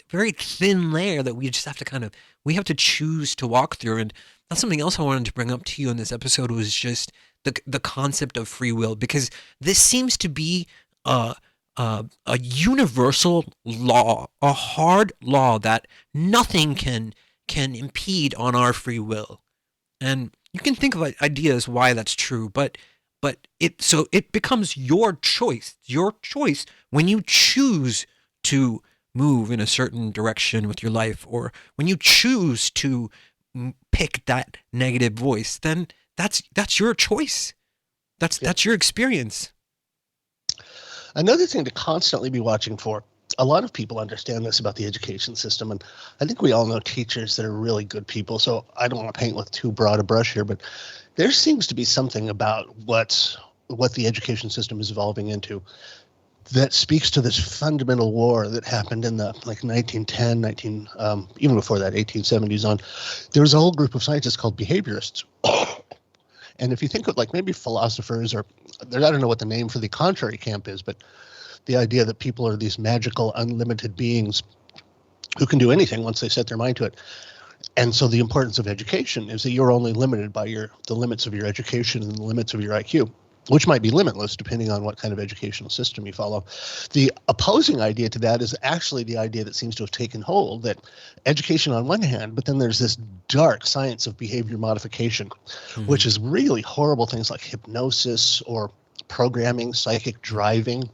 very thin layer that we just have to we have to choose to walk through. And that's something else I wanted to bring up to you in this episode was just the concept of free will, because this seems to be a a universal law, a hard law that nothing can impede on our free will. And you can think of ideas why that's true, but it becomes your choice when you choose to move in a certain direction with your life, or when you choose to pick that negative voice, then that's your choice. Yeah. That's your experience. Another thing to constantly be watching for. A lot of people understand this about the education system, and I think we all know teachers that are really good people, so I don't want to paint with too broad a brush here, but there seems to be something about what the education system is evolving into that speaks to this fundamental war that happened in the 1910, even before that, 1870s on. There was a whole group of scientists called behaviorists. And if you think of maybe philosophers, or I don't know what the name for the contrary camp is, but the idea that people are these magical, unlimited beings who can do anything once they set their mind to it. And so the importance of education is that you're only limited by the limits of your education and the limits of your IQ, which might be limitless depending on what kind of educational system you follow. The opposing idea to that is actually the idea that seems to have taken hold, that education on one hand, but then there's this dark science of behavior modification, which is really horrible things like hypnosis or programming, psychic driving,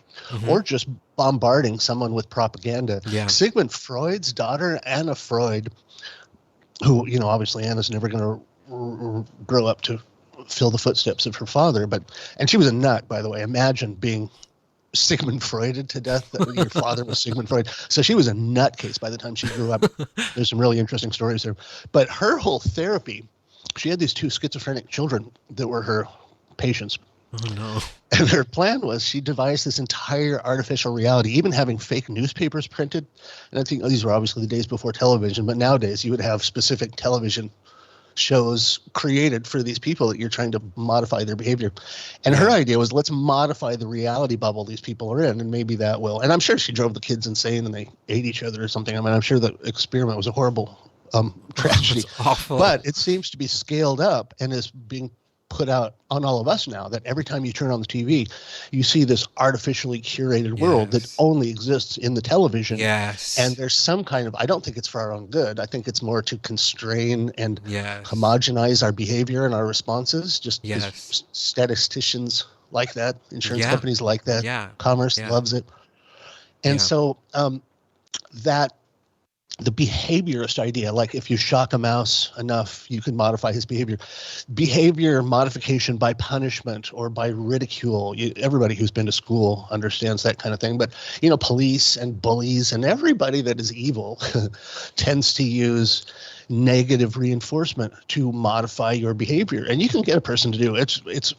or just bombarding someone with propaganda. Yeah. Sigmund Freud's daughter, Anna Freud, who, obviously Anna's never going to grow up to fill the footsteps of her father, and she was a nut, by the way. Imagine being Sigmund Freuded to death, that your father was Sigmund Freud. So she was a nutcase by the time she grew up. There's some really interesting stories there. But her whole therapy, she had these two schizophrenic children that were her patients. Oh, no. And her plan was she devised this entire artificial reality, even having fake newspapers printed. And I think these were obviously the days before television, but nowadays you would have specific television shows created for these people that you're trying to modify their behavior. And her idea was, let's modify the reality bubble these people are in, and maybe that will. And I'm sure she drove the kids insane and they ate each other or something. I mean, I'm sure the experiment was a horrible tragedy. That's awful. But it seems to be scaled up and is being put out on all of us now, that every time you turn on the TV, you see this artificially curated world that only exists in the television. Yes. And there's some kind of, I don't think it's for our own good. I think it's more to constrain and homogenize our behavior and our responses. Just statisticians like that, insurance companies like that, commerce loves it. And so that the behaviorist idea, like if you shock a mouse enough, you can modify his behavior. Behavior modification by punishment or by ridicule. Everybody who's been to school understands that kind of thing. But, police and bullies and everybody that is evil tends to use negative reinforcement to modify your behavior. And you can get a person to do it. It's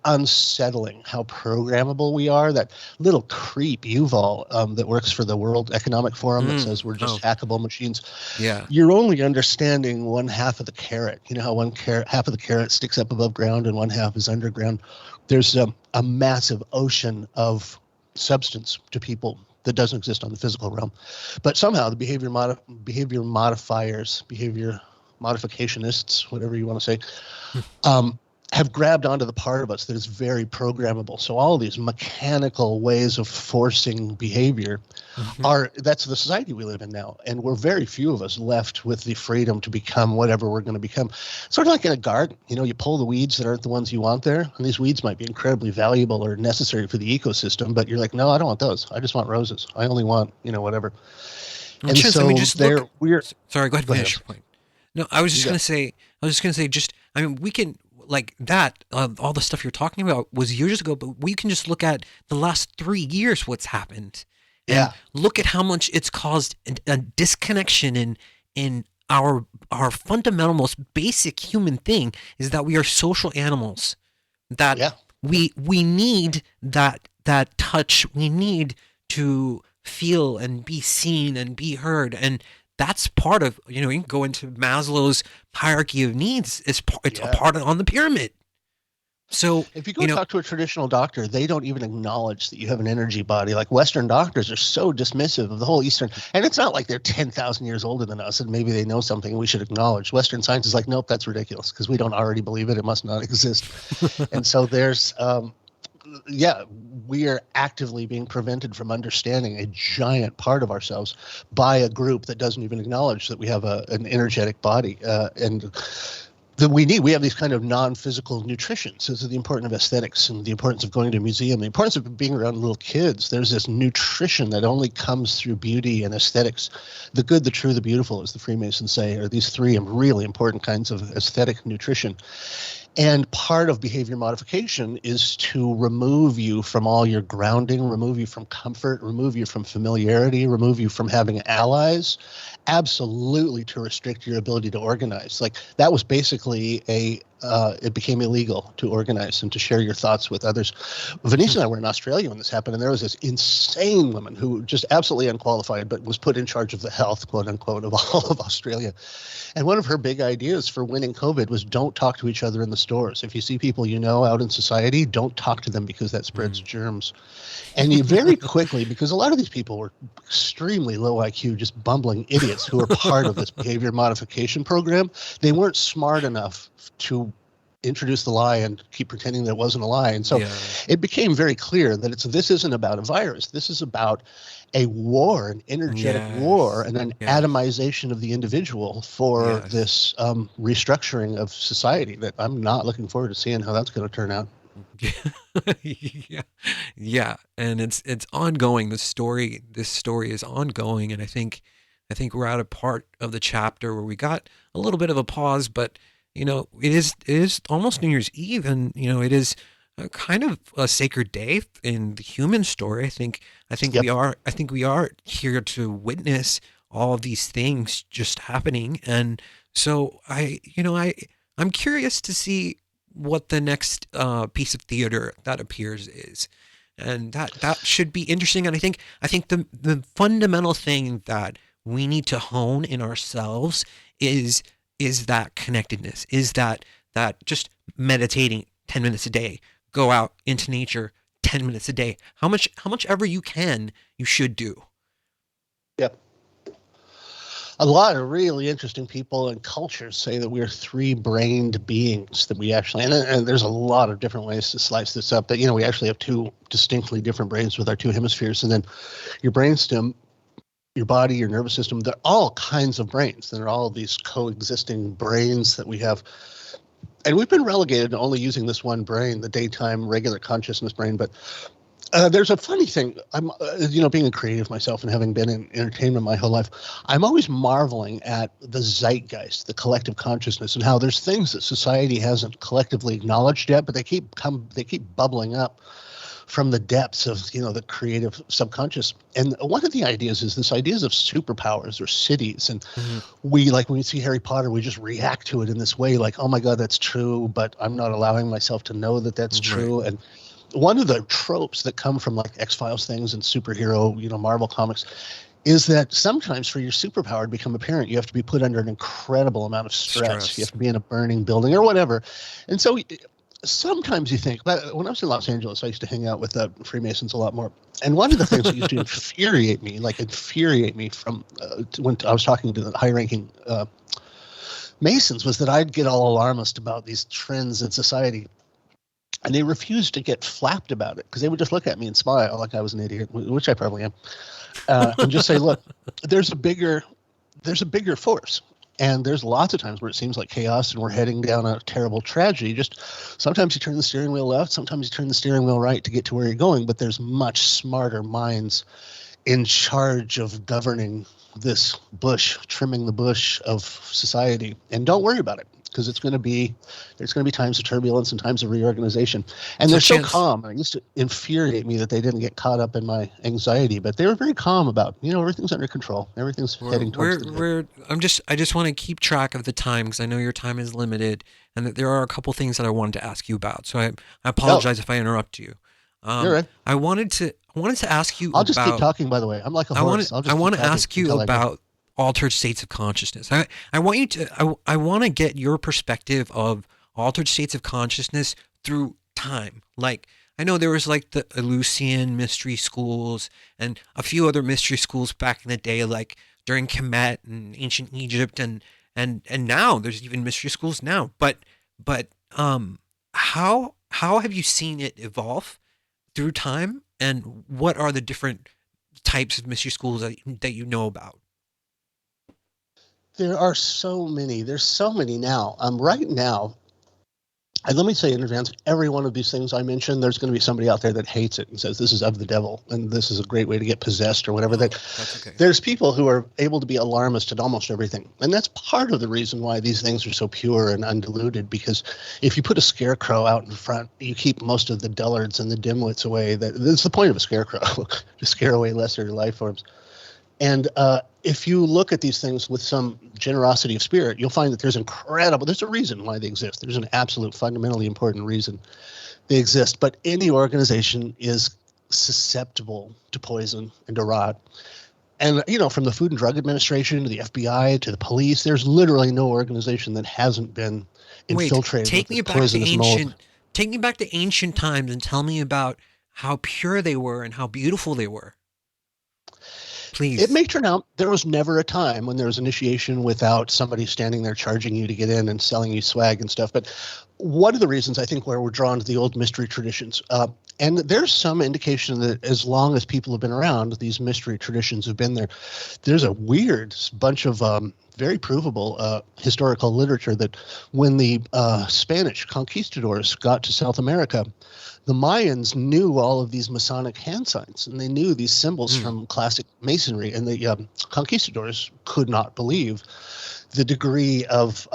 unsettling how programmable we are. That little creep Yuval that works for the World Economic Forum that says we're just hackable machines. Yeah, you're only understanding one half of the carrot. You know how half of the carrot sticks up above ground and one half is underground. There's a massive ocean of substance to people that doesn't exist on the physical realm. But somehow the behavior modifiers, behavior modificationists, whatever you want to say, have grabbed onto the part of us that is very programmable. So all these mechanical ways of forcing behavior that's the society we live in now. And we're very few of us left with the freedom to become whatever we're going to become. Sort of like in a garden, you pull the weeds that aren't the ones you want there. And these weeds might be incredibly valuable or necessary for the ecosystem, but you're like, no, I don't want those. I just want roses. I only want, whatever. And so I mean, sorry, go ahead, finish your point. No, I was just going to say, we can, like that, all the stuff you're talking about was years ago, but we can just look at the last 3 years, what's happened, and look at how much it's caused a disconnection in our fundamental, most basic human thing is that we are social animals, that we need that touch, we need to feel and be seen and be heard, and that's part of, you can go into Maslow's hierarchy of needs. It's a part on the pyramid. So, If you go talk to a traditional doctor, they don't even acknowledge that you have an energy body. Like Western doctors are so dismissive of the whole Eastern, and it's not like they're 10,000 years older than us and maybe they know something we should acknowledge. Western science is like, nope, that's ridiculous because we don't already believe it. It must not exist. And so there's, we are actively being prevented from understanding a giant part of ourselves by a group that doesn't even acknowledge that we have an energetic body. And that we have these kind of non-physical nutrition. So the importance of aesthetics and the importance of going to a museum, the importance of being around little kids. There's this nutrition that only comes through beauty and aesthetics. The good, the true, the beautiful, as the Freemasons say, are these three really important kinds of aesthetic nutrition. And part of behavior modification is to remove you from all your grounding, remove you from comfort, remove you from familiarity, remove you from having allies, absolutely to restrict your ability to organize. Like that was basically it became illegal to organize and to share your thoughts with others. Venice and I were in Australia when this happened, and there was this insane woman who just absolutely unqualified, but was put in charge of the health, quote unquote, of all of Australia. And one of her big ideas for winning COVID was don't talk to each other in the stores. If you see people you know out in society, don't talk to them because that spreads germs. And you very quickly, because a lot of these people were extremely low IQ, just bumbling idiots who were part of this behavior modification program, they weren't smart enough to introduce the lie and keep pretending that it wasn't a lie. And so it became very clear that this isn't about a virus. This is about a war, an energetic war, and an atomization of the individual for this restructuring of society that I'm not looking forward to seeing how that's going to turn out. Yeah. And it's ongoing. This story is ongoing. And I think we're at a part of the chapter where we got a little bit of a pause, but it is almost New Year's Eve, and it is a kind of a sacred day in the human story. I think we are here to witness all of these things just happening, and so I'm curious to see what the next piece of theater that appears is, and that should be interesting. And I think the fundamental thing that we need to hone in ourselves is that connectedness, is that just meditating 10 minutes a day, go out into nature 10 minutes a day, how much ever you can, you should do. Yep. A lot of really interesting people and cultures say that we're three-brained beings, that we actually, and there's a lot of different ways to slice this up, but we actually have two distinctly different brains with our two hemispheres, and then your brainstem, your body, your nervous system, they're all kinds of brains. They're all these coexisting brains that we have. And we've been relegated to only using this one brain, the daytime regular consciousness brain. But there's a funny thing. I'm, being a creative myself and having been in entertainment my whole life, I'm always marveling at the zeitgeist, the collective consciousness, and how there's things that society hasn't collectively acknowledged yet, but they keep bubbling up from the depths of the creative subconscious. And one of the ideas is this ideas of superpowers or cities, and we, like when we see Harry Potter, we just react to it in this way, like, oh my god, that's true, but I'm not allowing myself to know that that's true. And one of the tropes that come from like X-Files things and superhero Marvel comics is that sometimes for your superpower to become apparent, you have to be put under an incredible amount of stress. You have to be in a burning building or whatever. And so sometimes you think, when I was in Los Angeles, I used to hang out with the Freemasons a lot more. And one of the things that used to infuriate me from when I was talking to the high-ranking Masons was that I'd get all alarmist about these trends in society. And they refused to get flapped about it because they would just look at me and smile like I was an idiot, which I probably am, and just say, look, there's a bigger force. And there's lots of times where it seems like chaos and we're heading down a terrible tragedy. Just sometimes you turn the steering wheel left, sometimes you turn the steering wheel right to get to where you're going. But there's much smarter minds in charge of governing this bush, trimming the bush of society. And don't worry about it, because there's going to be times of turbulence and times of reorganization. And they're so calm. And it used to infuriate me that they didn't get caught up in my anxiety, but they were very calm about, everything's under control. Everything's heading towards I just want to keep track of the time because I know your time is limited and that there are a couple things that I wanted to ask you about. So I apologize if I interrupt you. You're right. I wanted to ask you I'll just keep talking, by the way. I'm like a horse. I want to ask you about altered states of consciousness. I want to get your perspective of altered states of consciousness through time? Like, I know there was like the Eleusinian mystery schools and a few other mystery schools back in the day, like during Kemet and ancient Egypt, and now there's even mystery schools now. But how have you seen it evolve through time, and what are the different types of mystery schools that you know about? There are so many. There's so many now. Right now, and let me say in advance, every one of these things I mentioned, there's going to be somebody out there that hates it and says this is of the devil and this is a great way to get possessed or whatever. Oh, that's okay. There's people who are able to be alarmist at almost everything. And that's part of the reason why these things are so pure and undiluted, because if you put a scarecrow out in front, you keep most of the dullards and the dimwits away. That's the point of a scarecrow, to scare away lesser life forms. And if you look at these things with some generosity of spirit, you'll find that there's a reason why they exist. There's an absolute fundamentally important reason they exist. But any organization is susceptible to poison and to rot. And, from the Food and Drug Administration to the FBI to the police, there's literally no organization that hasn't been infiltrated with this poisonous mold. Take me back to ancient times and tell me about how pure they were and how beautiful they were. Please. It may turn out there was never a time when there was initiation without somebody standing there charging you to get in and selling you swag and stuff. But one of the reasons I think where we're drawn to the old mystery traditions, and there's some indication that as long as people have been around, these mystery traditions have been there. There's a weird bunch of very provable historical literature that when the Spanish conquistadors got to South America, the Mayans knew all of these Masonic hand signs, and they knew these symbols from classic masonry, and the conquistadors could not believe the degree of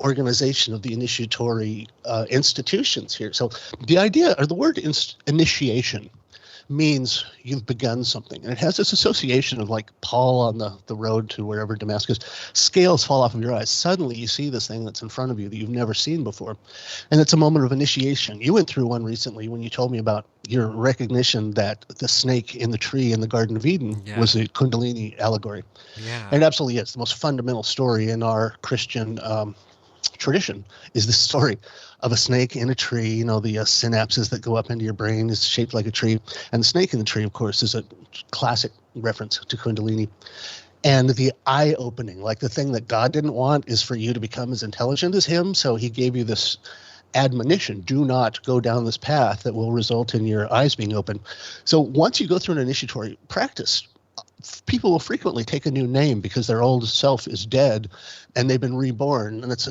organization of the initiatory institutions here. So the idea, or the word initiation, means you've begun something. And it has this association of like Paul on the road to wherever Damascus, scales fall off of your eyes. Suddenly you see this thing that's in front of you that you've never seen before. And it's a moment of initiation. You went through one recently when you told me about your recognition that the snake in the tree in the Garden of Eden was a Kundalini allegory. Yeah. And it absolutely is. The most fundamental story in our Christian tradition is the story of a snake in a tree. The synapses that go up into your brain is shaped like a tree. And the snake in the tree, of course, is a classic reference to Kundalini. And the eye opening, like the thing that God didn't want is for you to become as intelligent as him. So he gave you this admonition, do not go down this path that will result in your eyes being open. So once you go through an initiatory practice, people will frequently take a new name because their old self is dead and they've been reborn. And it's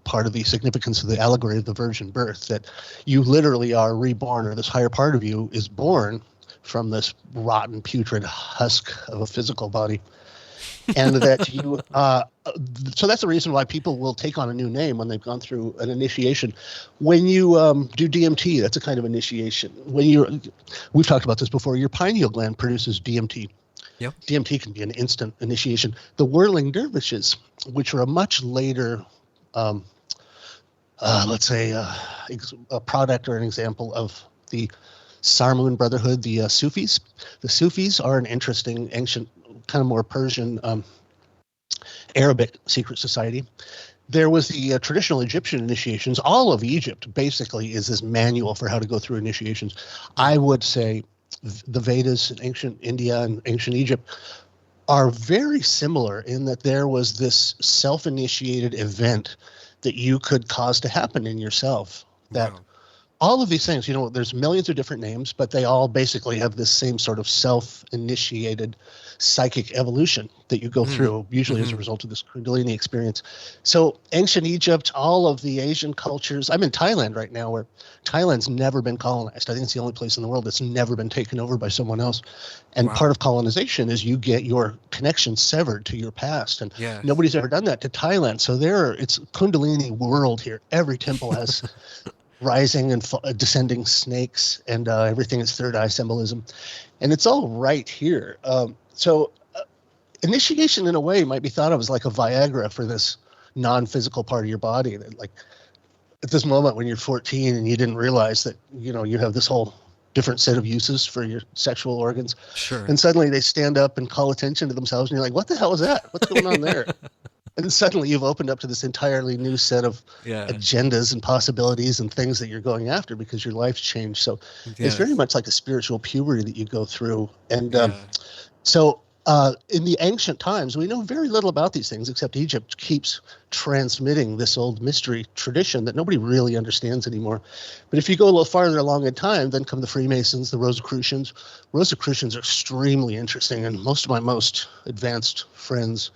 part of the significance of the allegory of the virgin birth, that you literally are reborn, or this higher part of you is born from this rotten, putrid husk of a physical body. And that you, so that's the reason why people will take on a new name when they've gone through an initiation. When you do DMT, that's a kind of initiation. We've talked about this before, your pineal gland produces DMT. Yep. DMT can be an instant initiation. The whirling dervishes, which are a much later, let's say, a product or an example of the Sarmoon Brotherhood, the Sufis. The Sufis are an interesting, ancient, kind of more Persian, Arabic secret society. There was the traditional Egyptian initiations. All of Egypt basically is this manual for how to go through initiations. I would say the Vedas in ancient India and ancient Egypt are very similar in that there was this self-initiated event that you could cause to happen in yourself. That all of these things, there's millions of different names, but they all basically have this same sort of self-initiated psychic evolution that you go through, usually as a result of this Kundalini experience. So ancient Egypt, all of the Asian cultures. I'm in Thailand right now, where Thailand's never been colonized. I think it's the only place in the world that's never been taken over by someone else. And part of colonization is you get your connection severed to your past. And nobody's ever done that to Thailand. So it's Kundalini world here. Every temple has rising and descending snakes, and everything is third eye symbolism. And it's all right here. So initiation in a way might be thought of as like a Viagra for this non-physical part of your body. That, like, at this moment when you're 14 and you didn't realize that, you have this whole different set of uses for your sexual organs. Sure. And suddenly they stand up and call attention to themselves and you're like, what the hell is that? What's going on there? And suddenly you've opened up to this entirely new set of Yeah. agendas and possibilities and things that you're going after because your life's changed. So it's very Yes. much like a spiritual puberty that you go through. And Yeah. so in the ancient times, we know very little about these things, except Egypt keeps transmitting this old mystery tradition that nobody really understands anymore. But if you go a little farther along in time, then come the Freemasons, the Rosicrucians. Rosicrucians are extremely interesting, and most of my most advanced friends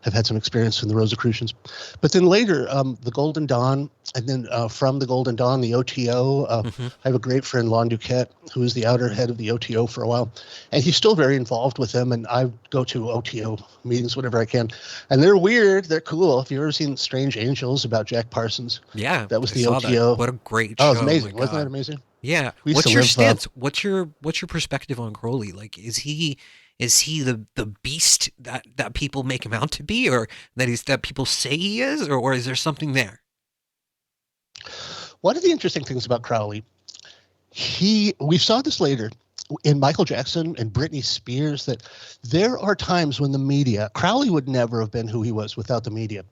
have had some experience in the Rosicrucians. But then later, the Golden Dawn, and then from the Golden Dawn, the OTO. I have a great friend, Lon Duquette, who was the outer head of the OTO for a while. And he's still very involved with them. And I go to OTO meetings whenever I can. And they're weird. They're cool. If you've ever seen Strange Angels about Jack Parsons, Yeah. that was I the saw OTO. that. What a great Oh, show. it was amazing. My Wasn't that God. amazing? Yeah. We used What's to your live, stance? What's your perspective on Crowley? Like, is he the beast that people make him out to be, or that people say he is, or is there something there? One of the interesting things about Crowley, we saw this later in Michael Jackson and Britney Spears, that there are times when the media, Crowley would never have been who he was without the media.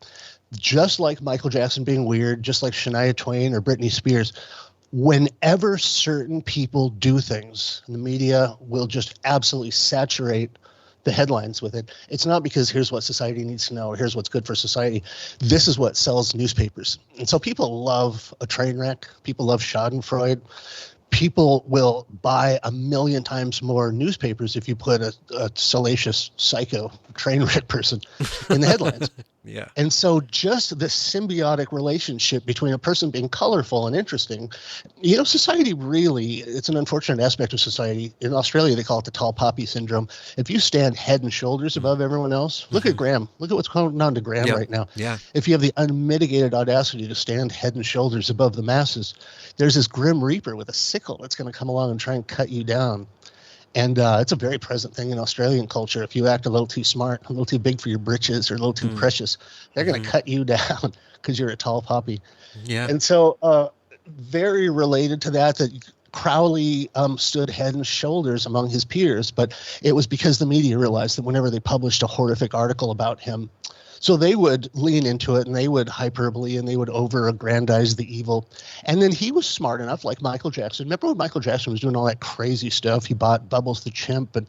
Just like Michael Jackson being weird, just like Shania Twain or Britney Spears, whenever certain people do things, the media will just absolutely saturate the headlines with it. It's not because here's what society needs to know or here's what's good for society. This is what sells newspapers. And so people love a train wreck. People love Schadenfreude. People will buy 1,000,000 times more newspapers if you put a salacious psycho train wreck person in the headlines. Yeah. And so just the symbiotic relationship between a person being colorful and interesting, society really, it's an unfortunate aspect of society. In Australia, they call it the tall poppy syndrome. If you stand head and shoulders above everyone else, look at Graham. Look at what's going on to Graham right now. Yeah. If you have the unmitigated audacity to stand head and shoulders above the masses, there's this grim reaper with a sickle that's going to come along and try and cut you down. And it's a very present thing in Australian culture. If you act a little too smart, a little too big for your britches, or a little too precious, they're going to cut you down because you're a tall poppy. Yeah. And so very related to that Crowley stood head and shoulders among his peers, but it was because the media realized that whenever they published a horrific article about him, so they would lean into it and they would hyperbole and they would over-aggrandize the evil. And then he was smart enough, like Michael Jackson. Remember when Michael Jackson was doing all that crazy stuff? He bought Bubbles the chimp and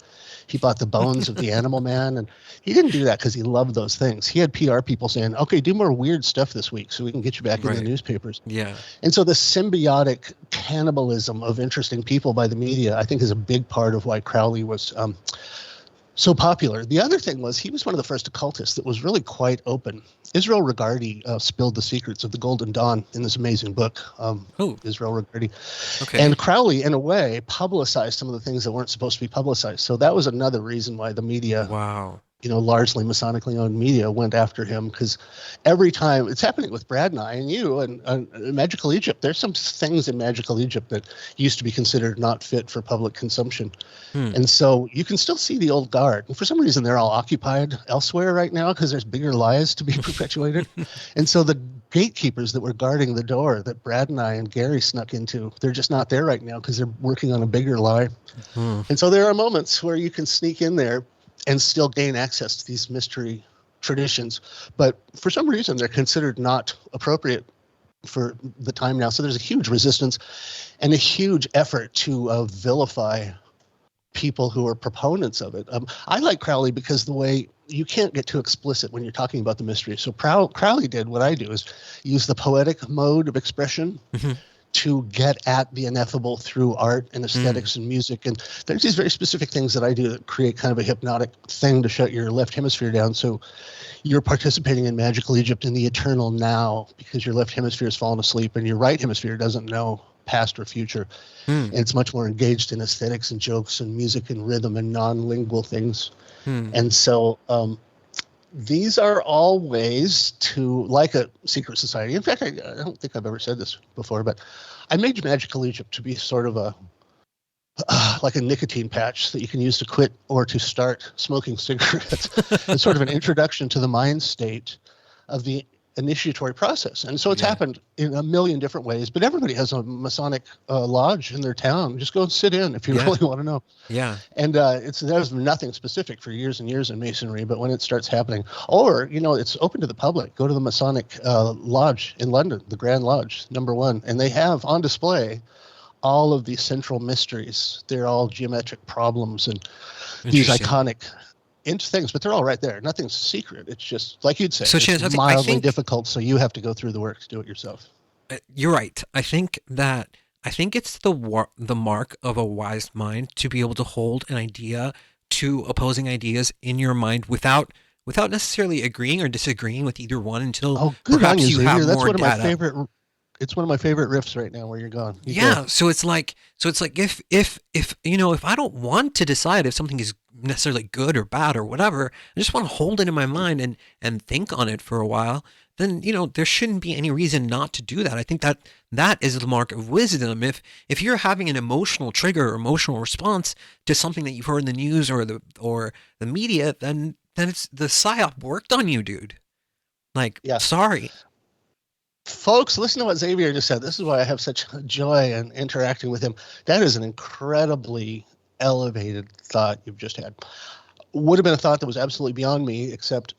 he bought the bones of the Animal Man. And he didn't do that because he loved those things. He had PR people saying, okay, do more weird stuff this week so we can get you back in the newspapers. Yeah. And so the symbiotic cannibalism of interesting people by the media, I think, is a big part of why Crowley was so popular. The other thing was he was one of the first occultists that was really quite open. Israel Regardie spilled the secrets of the Golden Dawn in this amazing book, Israel Regardie. Okay. And Crowley, in a way, publicized some of the things that weren't supposed to be publicized. So that was another reason why the media, Wow. Largely Masonically owned media went after him, because every time it's happening with Brad and I and you and Magical Egypt, there's some things in Magical Egypt that used to be considered not fit for public consumption. And so you can still see the old guard. And for some reason, they're all occupied elsewhere right now because there's bigger lies to be perpetuated. And so the gatekeepers that were guarding the door that Brad and I and Gary snuck into, they're just not there right now because they're working on a bigger lie. And so there are moments where you can sneak in there and still gain access to these mystery traditions. But for some reason, they're considered not appropriate for the time now. So there's a huge resistance and a huge effort to vilify people who are proponents of it. I like Crowley because the way you can't get too explicit when you're talking about the mystery. So Crowley did what I do, is use the poetic mode of expression to get at the ineffable through art and aesthetics and music. And there's these very specific things that I do that create kind of a hypnotic thing to shut your left hemisphere down. So you're participating in Magical Egypt in the eternal now because your left hemisphere has fallen asleep and your right hemisphere doesn't know past or future. And it's much more engaged in aesthetics and jokes and music and rhythm and non-lingual things. And so these are all ways to, like a secret society. In fact, I don't think I've ever said this before, but I made Magical Egypt to be sort of like a nicotine patch that you can use to quit or to start smoking cigarettes. It's sort of an introduction to the mind state of the initiatory process. And so it's Yeah. happened in a million different ways, but everybody has a Masonic lodge in their town. Just go and sit in if you Yeah. really want to know. Yeah. And there's nothing specific for years and years in Masonry, but when it starts happening, or, it's open to the public. Go to the Masonic Lodge in London, the Grand Lodge, #1, and they have on display all of these central mysteries. They're all geometric problems and these Interesting. iconic things, but they're all right there. Nothing's secret. It's just like you'd say. So, It's Chance, I mildly think difficult, so you have to go through the work to do it yourself. you're right. I think it's the mark of a wise mind to be able to hold an idea, two opposing ideas in your mind without necessarily agreeing or disagreeing with either one until Good on perhaps you, you Xavier. have That's more one of my data. favorite. It's one of my favorite riffs right now. Where you're going. Yeah, so it's like if if I don't want to decide if something is necessarily good or bad or whatever, I just want to hold it in my mind and think on it for a while, then there shouldn't be any reason not to do that. I think that is the mark of wisdom. If you're having an emotional trigger or emotional response to something that you've heard in the news or the media, then it's the psyop worked on you, dude. Like, Yeah. sorry. Folks, listen to what Xavier just said. This is why I have such joy in interacting with him. That is an incredibly elevated thought you've just had. Would have been a thought that was absolutely beyond me, except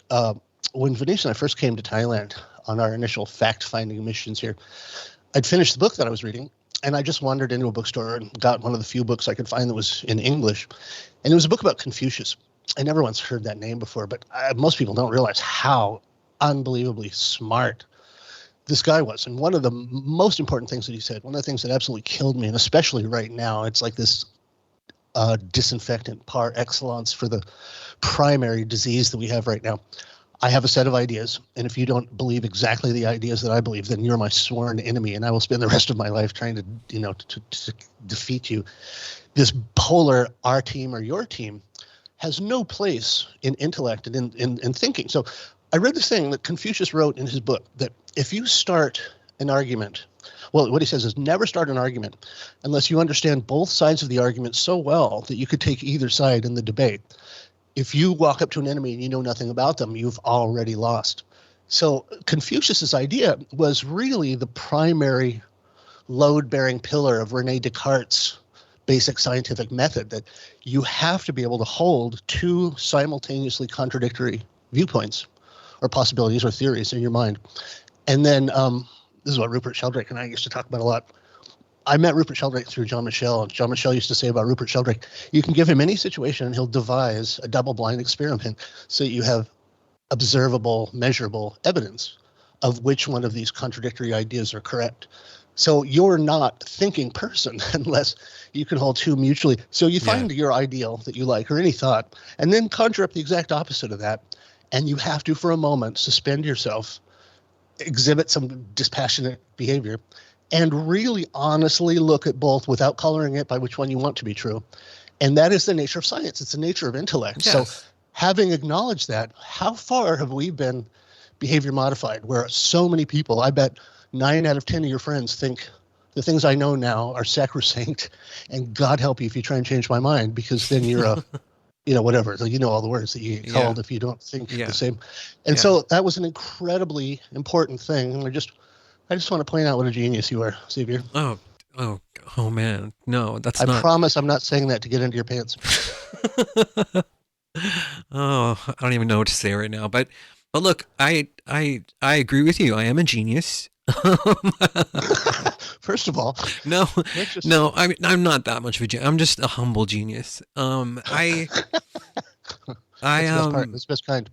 when Venetian and I first came to Thailand on our initial fact-finding missions here, I'd finished the book that I was reading, and I just wandered into a bookstore and got one of the few books I could find that was in English. And it was a book about Confucius. I never once heard that name before, but most people don't realize how unbelievably smart this guy was. And one of the most important things that he said, one of the things that absolutely killed me, and especially right now, it's like this disinfectant par excellence for the primary disease that we have right now. I have a set of ideas, and if you don't believe exactly the ideas that I believe, then you're my sworn enemy, and I will spend the rest of my life trying to, to defeat you. This polar our team or your team has no place in intellect and in thinking. So I read this thing that Confucius wrote in his book that if you start an argument, well, what he says is never start an argument unless you understand both sides of the argument so well that you could take either side in the debate. If you walk up to an enemy and you know nothing about them, you've already lost. So Confucius's idea was really the primary load-bearing pillar of René Descartes' basic scientific method, that you have to be able to hold two simultaneously contradictory viewpoints or possibilities or theories in your mind. And then this is what Rupert Sheldrake and I used to talk about a lot. I met Rupert Sheldrake through John Michel, and John Michel used to say about Rupert Sheldrake, you can give him any situation and he'll devise a double-blind experiment so that you have observable, measurable evidence of which one of these contradictory ideas are correct. So you're not a thinking person unless you can hold two mutually. So you find your ideal that you like or any thought, and then conjure up the exact opposite of that. And you have to, for a moment, suspend yourself, exhibit some dispassionate behavior, and really honestly look at both without coloring it by which one you want to be true. And that is the nature of science. It's the nature of intellect. Yes. So having acknowledged that, how far have we been behavior modified, where so many people, I bet 9 out of 10 of your friends think the things I know now are sacrosanct, and God help you if you try and change my mind, because then you're a whatever. So all the words that you get called if you don't think the same. And so that was an incredibly important thing. And I just want to point out what a genius you are, Xavier. Oh man. No, that's not. I promise I'm not saying that to get into your pants. Oh, I don't even know what to say right now. But look, I agree with you. I am a genius. First of all, no, I'm not that much of a genius. I'm just a humble genius. That's the best kind.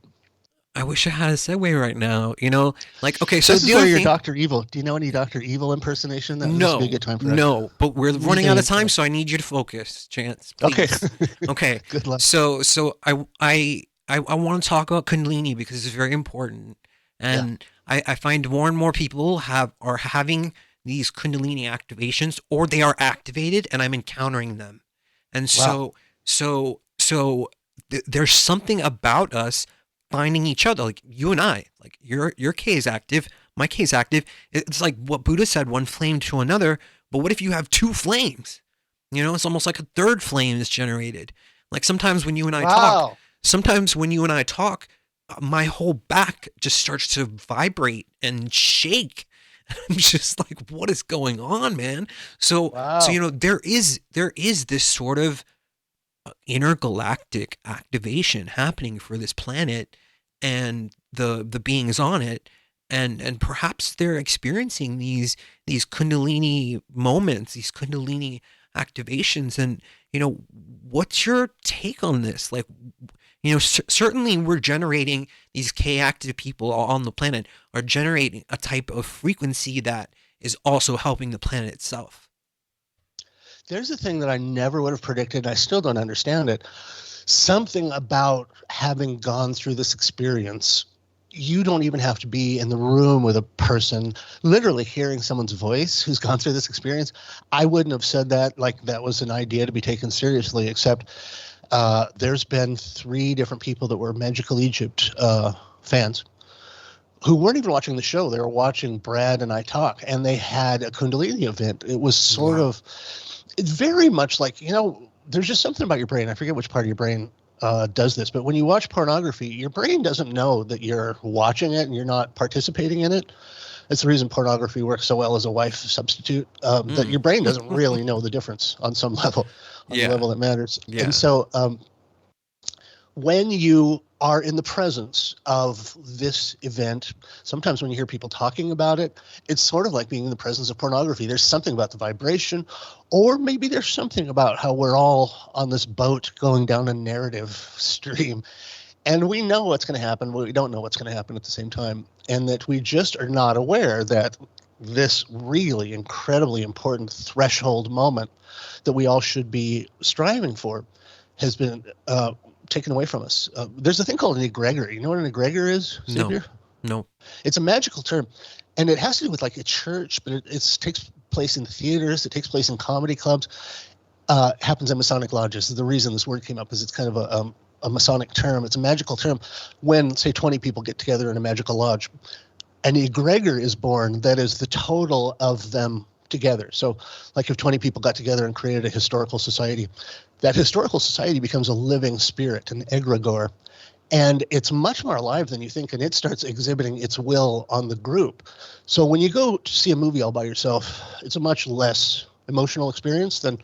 I wish I had a segue right now. Okay. So this is the where other you're thing, Dr. Evil. Do you know any Dr. Evil impersonation? That no, would be a good time for that. no. But we're running out of time, so I need you to focus, Chance. Please. Okay. Okay. Good luck. So I want to talk about Kundalini because it's very important, and I find more and more people are having these Kundalini activations, or they are activated, and I'm encountering them. And there's something about us finding each other, like you and I, like your K is active, my K is active. It's like what Buddha said, one flame to another. But what if you have two flames? It's almost like a third flame is generated. Like sometimes when you and I talk, my whole back just starts to vibrate and shake. I'm just like, what is going on, man? So Wow. there is this sort of intergalactic activation happening for this planet and the beings on it, and perhaps they're experiencing these kundalini moments, these kundalini activations. And what's your take on this? Like, certainly we're generating these K active people on the planet are generating a type of frequency that is also helping the planet itself. There's a thing that I never would have predicted. I still don't understand it. Something about having gone through this experience. You don't even have to be in the room with a person, literally hearing someone's voice who's gone through this experience. I wouldn't have said that like that was an idea to be taken seriously, except there's been 3 different people that were Magical Egypt fans who weren't even watching the show. They were watching Brad and I talk, and they had a Kundalini event. It was sort Wow. of, it's very much like, there's just something about your brain. I forget which part of your brain does this, but when you watch pornography, your brain doesn't know that you're watching it and you're not participating in it. It's the reason pornography works so well as a wife substitute, that Mm. your brain doesn't really know the difference on some level, on the Yeah. level that matters. And Yeah. so when you are in the presence of this event, sometimes when you hear people talking about it, it's sort of like being in the presence of pornography. There's something about the vibration, or maybe there's something about how we're all on this boat going down a narrative stream. And we know what's going to happen, but we don't know what's going to happen at the same time. And that we just are not aware that this really incredibly important threshold moment that we all should be striving for has been taken away from us. There's a thing called an egregor. You know what an egregor is, No. Xavier? No. It's a magical term, and it has to do with like a church, but it takes place in theaters. It takes place in comedy clubs. Happens in Masonic lodges. The reason this word came up is it's kind of a Masonic term. It's a magical term. When, say, 20 people get together in a magical lodge, an egregor is born that is the total of them together. So like if 20 people got together and created a historical society, that historical society becomes a living spirit, an egregor. And it's much more alive than you think, and it starts exhibiting its will on the group. So when you go to see a movie all by yourself, it's a much less emotional experience than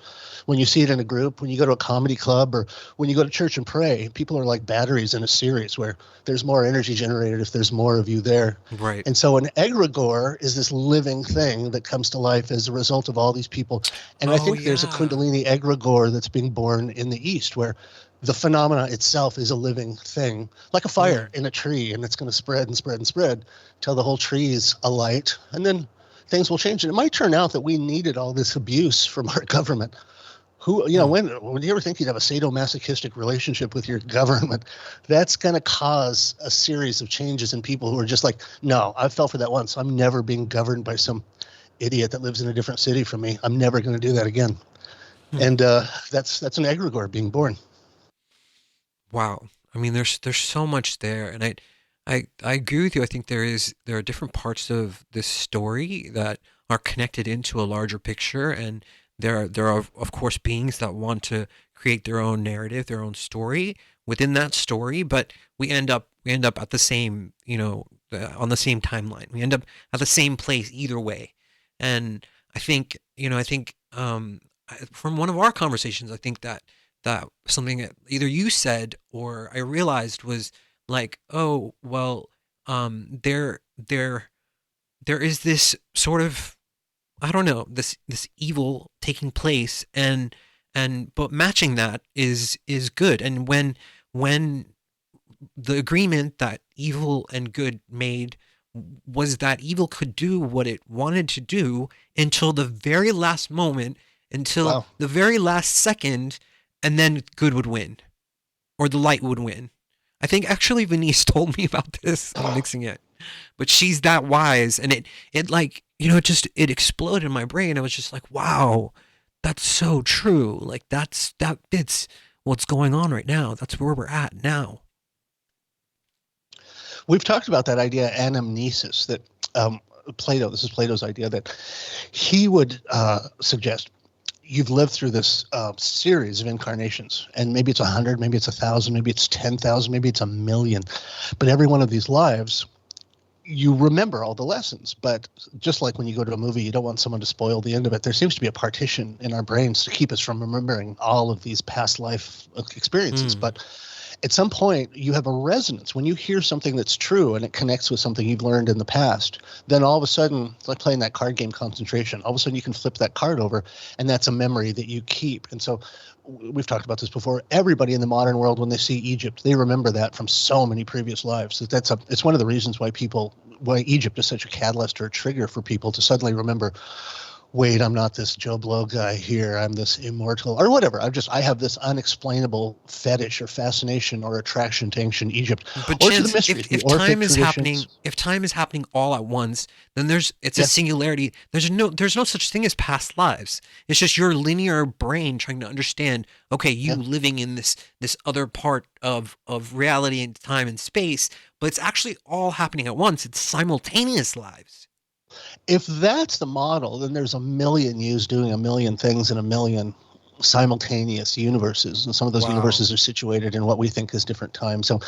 when you see it in a group. When you go to a comedy club or when you go to church and pray, people are like batteries in a series where there's more energy generated if there's more of you there. Right. And so an egregore is this living thing that comes to life as a result of all these people. And I Oh think there's a yeah. Kundalini egregore that's being born in the East, where the phenomena itself is a living thing, like a fire Mm. in a tree, and it's going to spread and spread and spread till the whole tree is alight, and then things will change. And it might turn out that we needed all this abuse from our government. Who, Mm. when you ever think you'd have a sadomasochistic relationship with your government, that's going to cause a series of changes in people who are just like, no, I fell for that once. I'm never being governed by some idiot that lives in a different city from me. I'm never going to do that again. Mm. And that's an egregore being born. Wow. I mean, there's so much there, and I agree with you. I think there are different parts of this story that are connected into a larger picture, and there are of course beings that want to create their own narrative, their own story within that story, but we end up at the same, on the same timeline. We end up at the same place either way. And from one of our conversations, I think that something that either you said or I realized was like, oh well, there is this sort of, I don't know, this evil taking place, and but matching that is good. And when the agreement that evil and good made was that evil could do what it wanted to do until the very last moment, until Wow. the very last second, and then good would win, or the light would win. I think actually Venice told me about this. I'm mixing it, but she's that wise, and it like, it exploded in my brain. I was just like, wow, that's so true. Like that fits what's going on right now. That's where we're at now. We've talked about that idea, anamnesis, that Plato, this is Plato's idea, that he would suggest you've lived through this series of incarnations, and maybe it's 100, maybe it's 1,000, maybe it's 10,000, maybe it's 1,000,000. But every one of these lives, you remember all the lessons. But just like when you go to a movie, you don't want someone to spoil the end of it. There seems to be a partition in our brains to keep us from remembering all of these past life experiences. But at some point, you have a resonance. When you hear something that's true and it connects with something you've learned in the past, then all of a sudden, it's like playing that card game Concentration. All of a sudden, you can flip that card over, and that's a memory that you keep. And so we've talked about this before. Everybody in the modern world, when they see Egypt, they remember that from so many previous lives. It's one of the reasons why Egypt is such a catalyst or a trigger for people to suddenly remember, wait, I'm not this Joe Blow guy here. I'm this immortal or whatever. I have this unexplainable fetish or fascination or attraction to ancient Egypt, But or to the Chance, mysteries, the if Orphic time is happening, traditions. if time is happening all at once, then it's a singularity. There's no such thing as past lives. It's just your linear brain trying to understand. Okay, you living in this other part of reality and time and space, but it's actually all happening at once. It's simultaneous lives. If that's the model, then there's 1,000,000 yous doing 1,000,000 things in 1,000,000 simultaneous universes, and some of those Wow. universes are situated in what we think is different time. So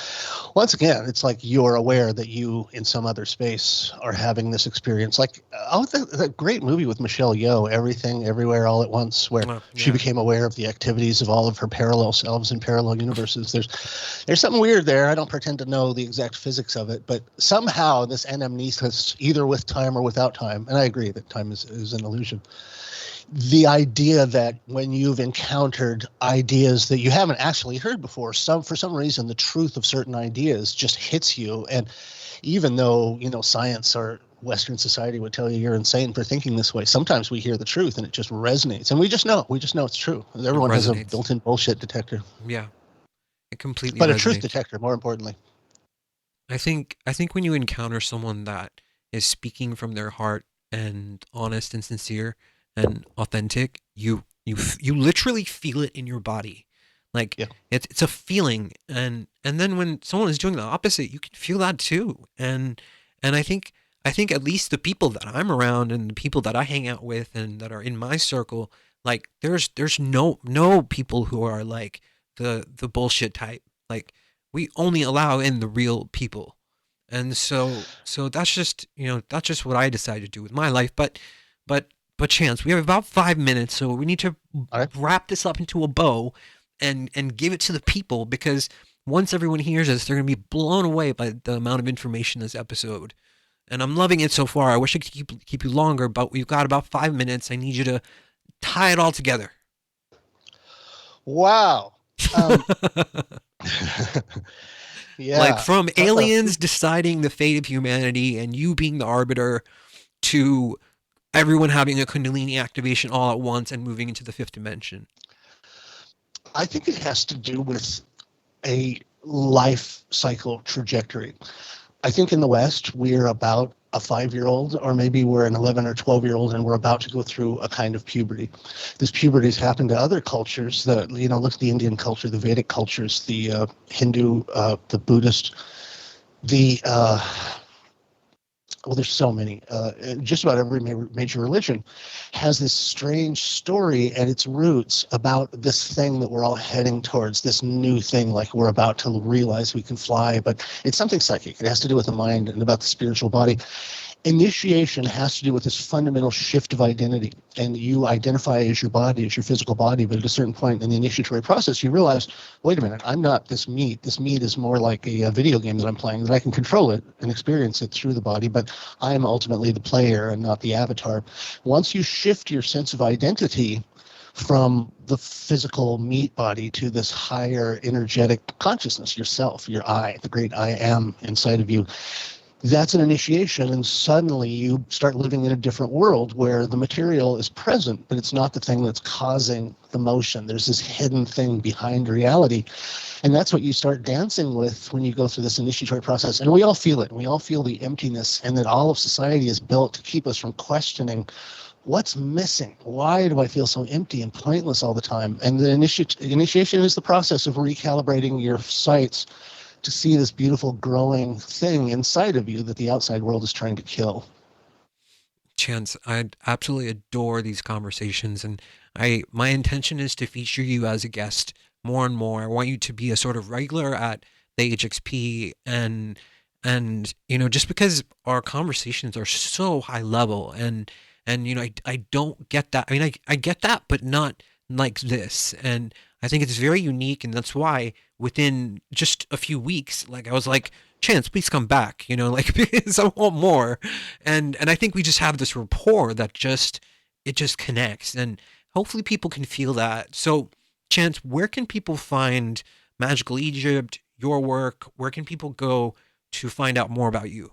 once again, it's like you're aware that you in some other space are having this experience. Like that great movie with Michelle Yeoh, Everything Everywhere All at Once, where she Yeah. became aware of the activities of all of her parallel selves in parallel universes. There's something weird there. I don't pretend to know the exact physics of it, but somehow this anamnesis, either with time or without time, and I agree that time is an illusion, the idea that when you've encountered ideas that you haven't actually heard before, for some reason the truth of certain ideas just hits you. And even though science or Western society would tell you you're insane for thinking this way, sometimes we hear the truth and it just resonates, and we just know it's true. It Everyone has a resonates. built-in bullshit detector, Yeah. It completely but a truth resonates. detector, more importantly. I think when you encounter someone that is speaking from their heart and honest and sincere and authentic, you literally feel it in your body. Like Yeah. it's a feeling, and then when someone is doing the opposite, you can feel that too. And I think at least the people that I'm around and the people that I hang out with and that are in my circle, like there's no people who are like the bullshit type. Like we only allow in the real people. And so that's just what I decided to do with my life. But but Chance, we have about 5 minutes, so we need to All right. wrap this up into a bow and give it to the people, because once everyone hears this, they're gonna be blown away by the amount of information in this episode. And I'm loving it so far. I wish I could keep you longer, but we've got about 5 minutes. I need you to tie it all together. Wow. Um, Like yeah. from Talk about aliens deciding the fate of humanity and you being the arbiter, to everyone having a Kundalini activation all at once and moving into the fifth dimension. I think it has to do with a life cycle trajectory. I think in the West, we're about a 5-year-old, or maybe we're an 11 or 12-year-old, and we're about to go through a kind of puberty. This puberty has happened to other cultures. Look at the Indian culture, the Vedic cultures, the Hindu, the Buddhist, the well, there's so many. Just about every major religion has this strange story at its roots about this thing that we're all heading towards, this new thing, like we're about to realize we can fly, but it's something psychic. It has to do with the mind and about the spiritual body. Initiation has to do with this fundamental shift of identity, and you identify as your body, as your physical body, but at a certain point in the initiatory process, you realize, wait a minute, I'm not this meat. This meat is more like a video game that I'm playing, that I can control it and experience it through the body, but I am ultimately the player and not the avatar. Once you shift your sense of identity from the physical meat body to this higher energetic consciousness, yourself, your I, the great I am inside of you, that's an initiation, and suddenly you start living in a different world where the material is present, but it's not the thing that's causing the motion. There's this hidden thing behind reality, and that's what you start dancing with when you go through this initiatory process. And we all feel it. We all feel the emptiness, and that all of society is built to keep us from questioning what's missing. Why do I feel so empty and pointless all the time? And the initiation is the process of recalibrating your sights to see this beautiful growing thing inside of you that the outside world is trying to kill. Chance, I absolutely adore these conversations, and My intention is to feature you as a guest more and more. I want you to be a sort of regular at the HXP, and just because our conversations are so high level, and I don't get that. I mean, I get that, but not like this. And I think it's very unique, and that's why within just a few weeks, like I was like, Chance, please come back, like because I want more. And I think we just have this rapport that just connects, and hopefully people can feel that. So, Chance, where can people find Magical Egypt, your work? Where can people go to find out more about you?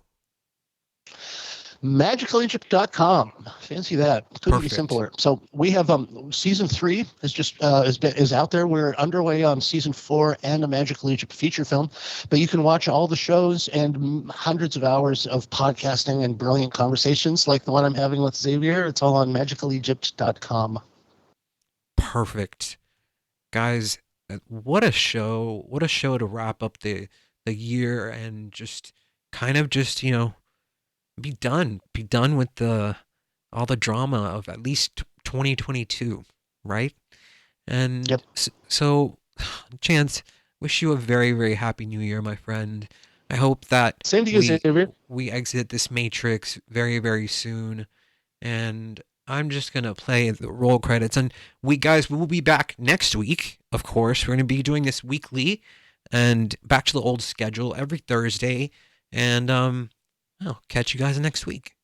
MagicalEgypt.com. Fancy that. Couldn't be Perfect. simpler. So we have season 3 is just is out there. We're underway on season 4 and a Magical Egypt feature film. But you can watch all the shows and hundreds of hours of podcasting and brilliant conversations like the one I'm having with Xavier. It's all on MagicalEgypt.com. Perfect. Guys, what a show. What a show to wrap up the year and just kind of just, be done with the all the drama of at least 2022, right? And Yep. so, Chance, wish you a very, very happy new year, my friend. I hope that Same to you, we Xavier. we exit this matrix very, very soon. And I'm just gonna play the roll credits, and we will be back next week. Of course, we're gonna be doing this weekly, and back to the old schedule every Thursday. And I'll catch you guys next week.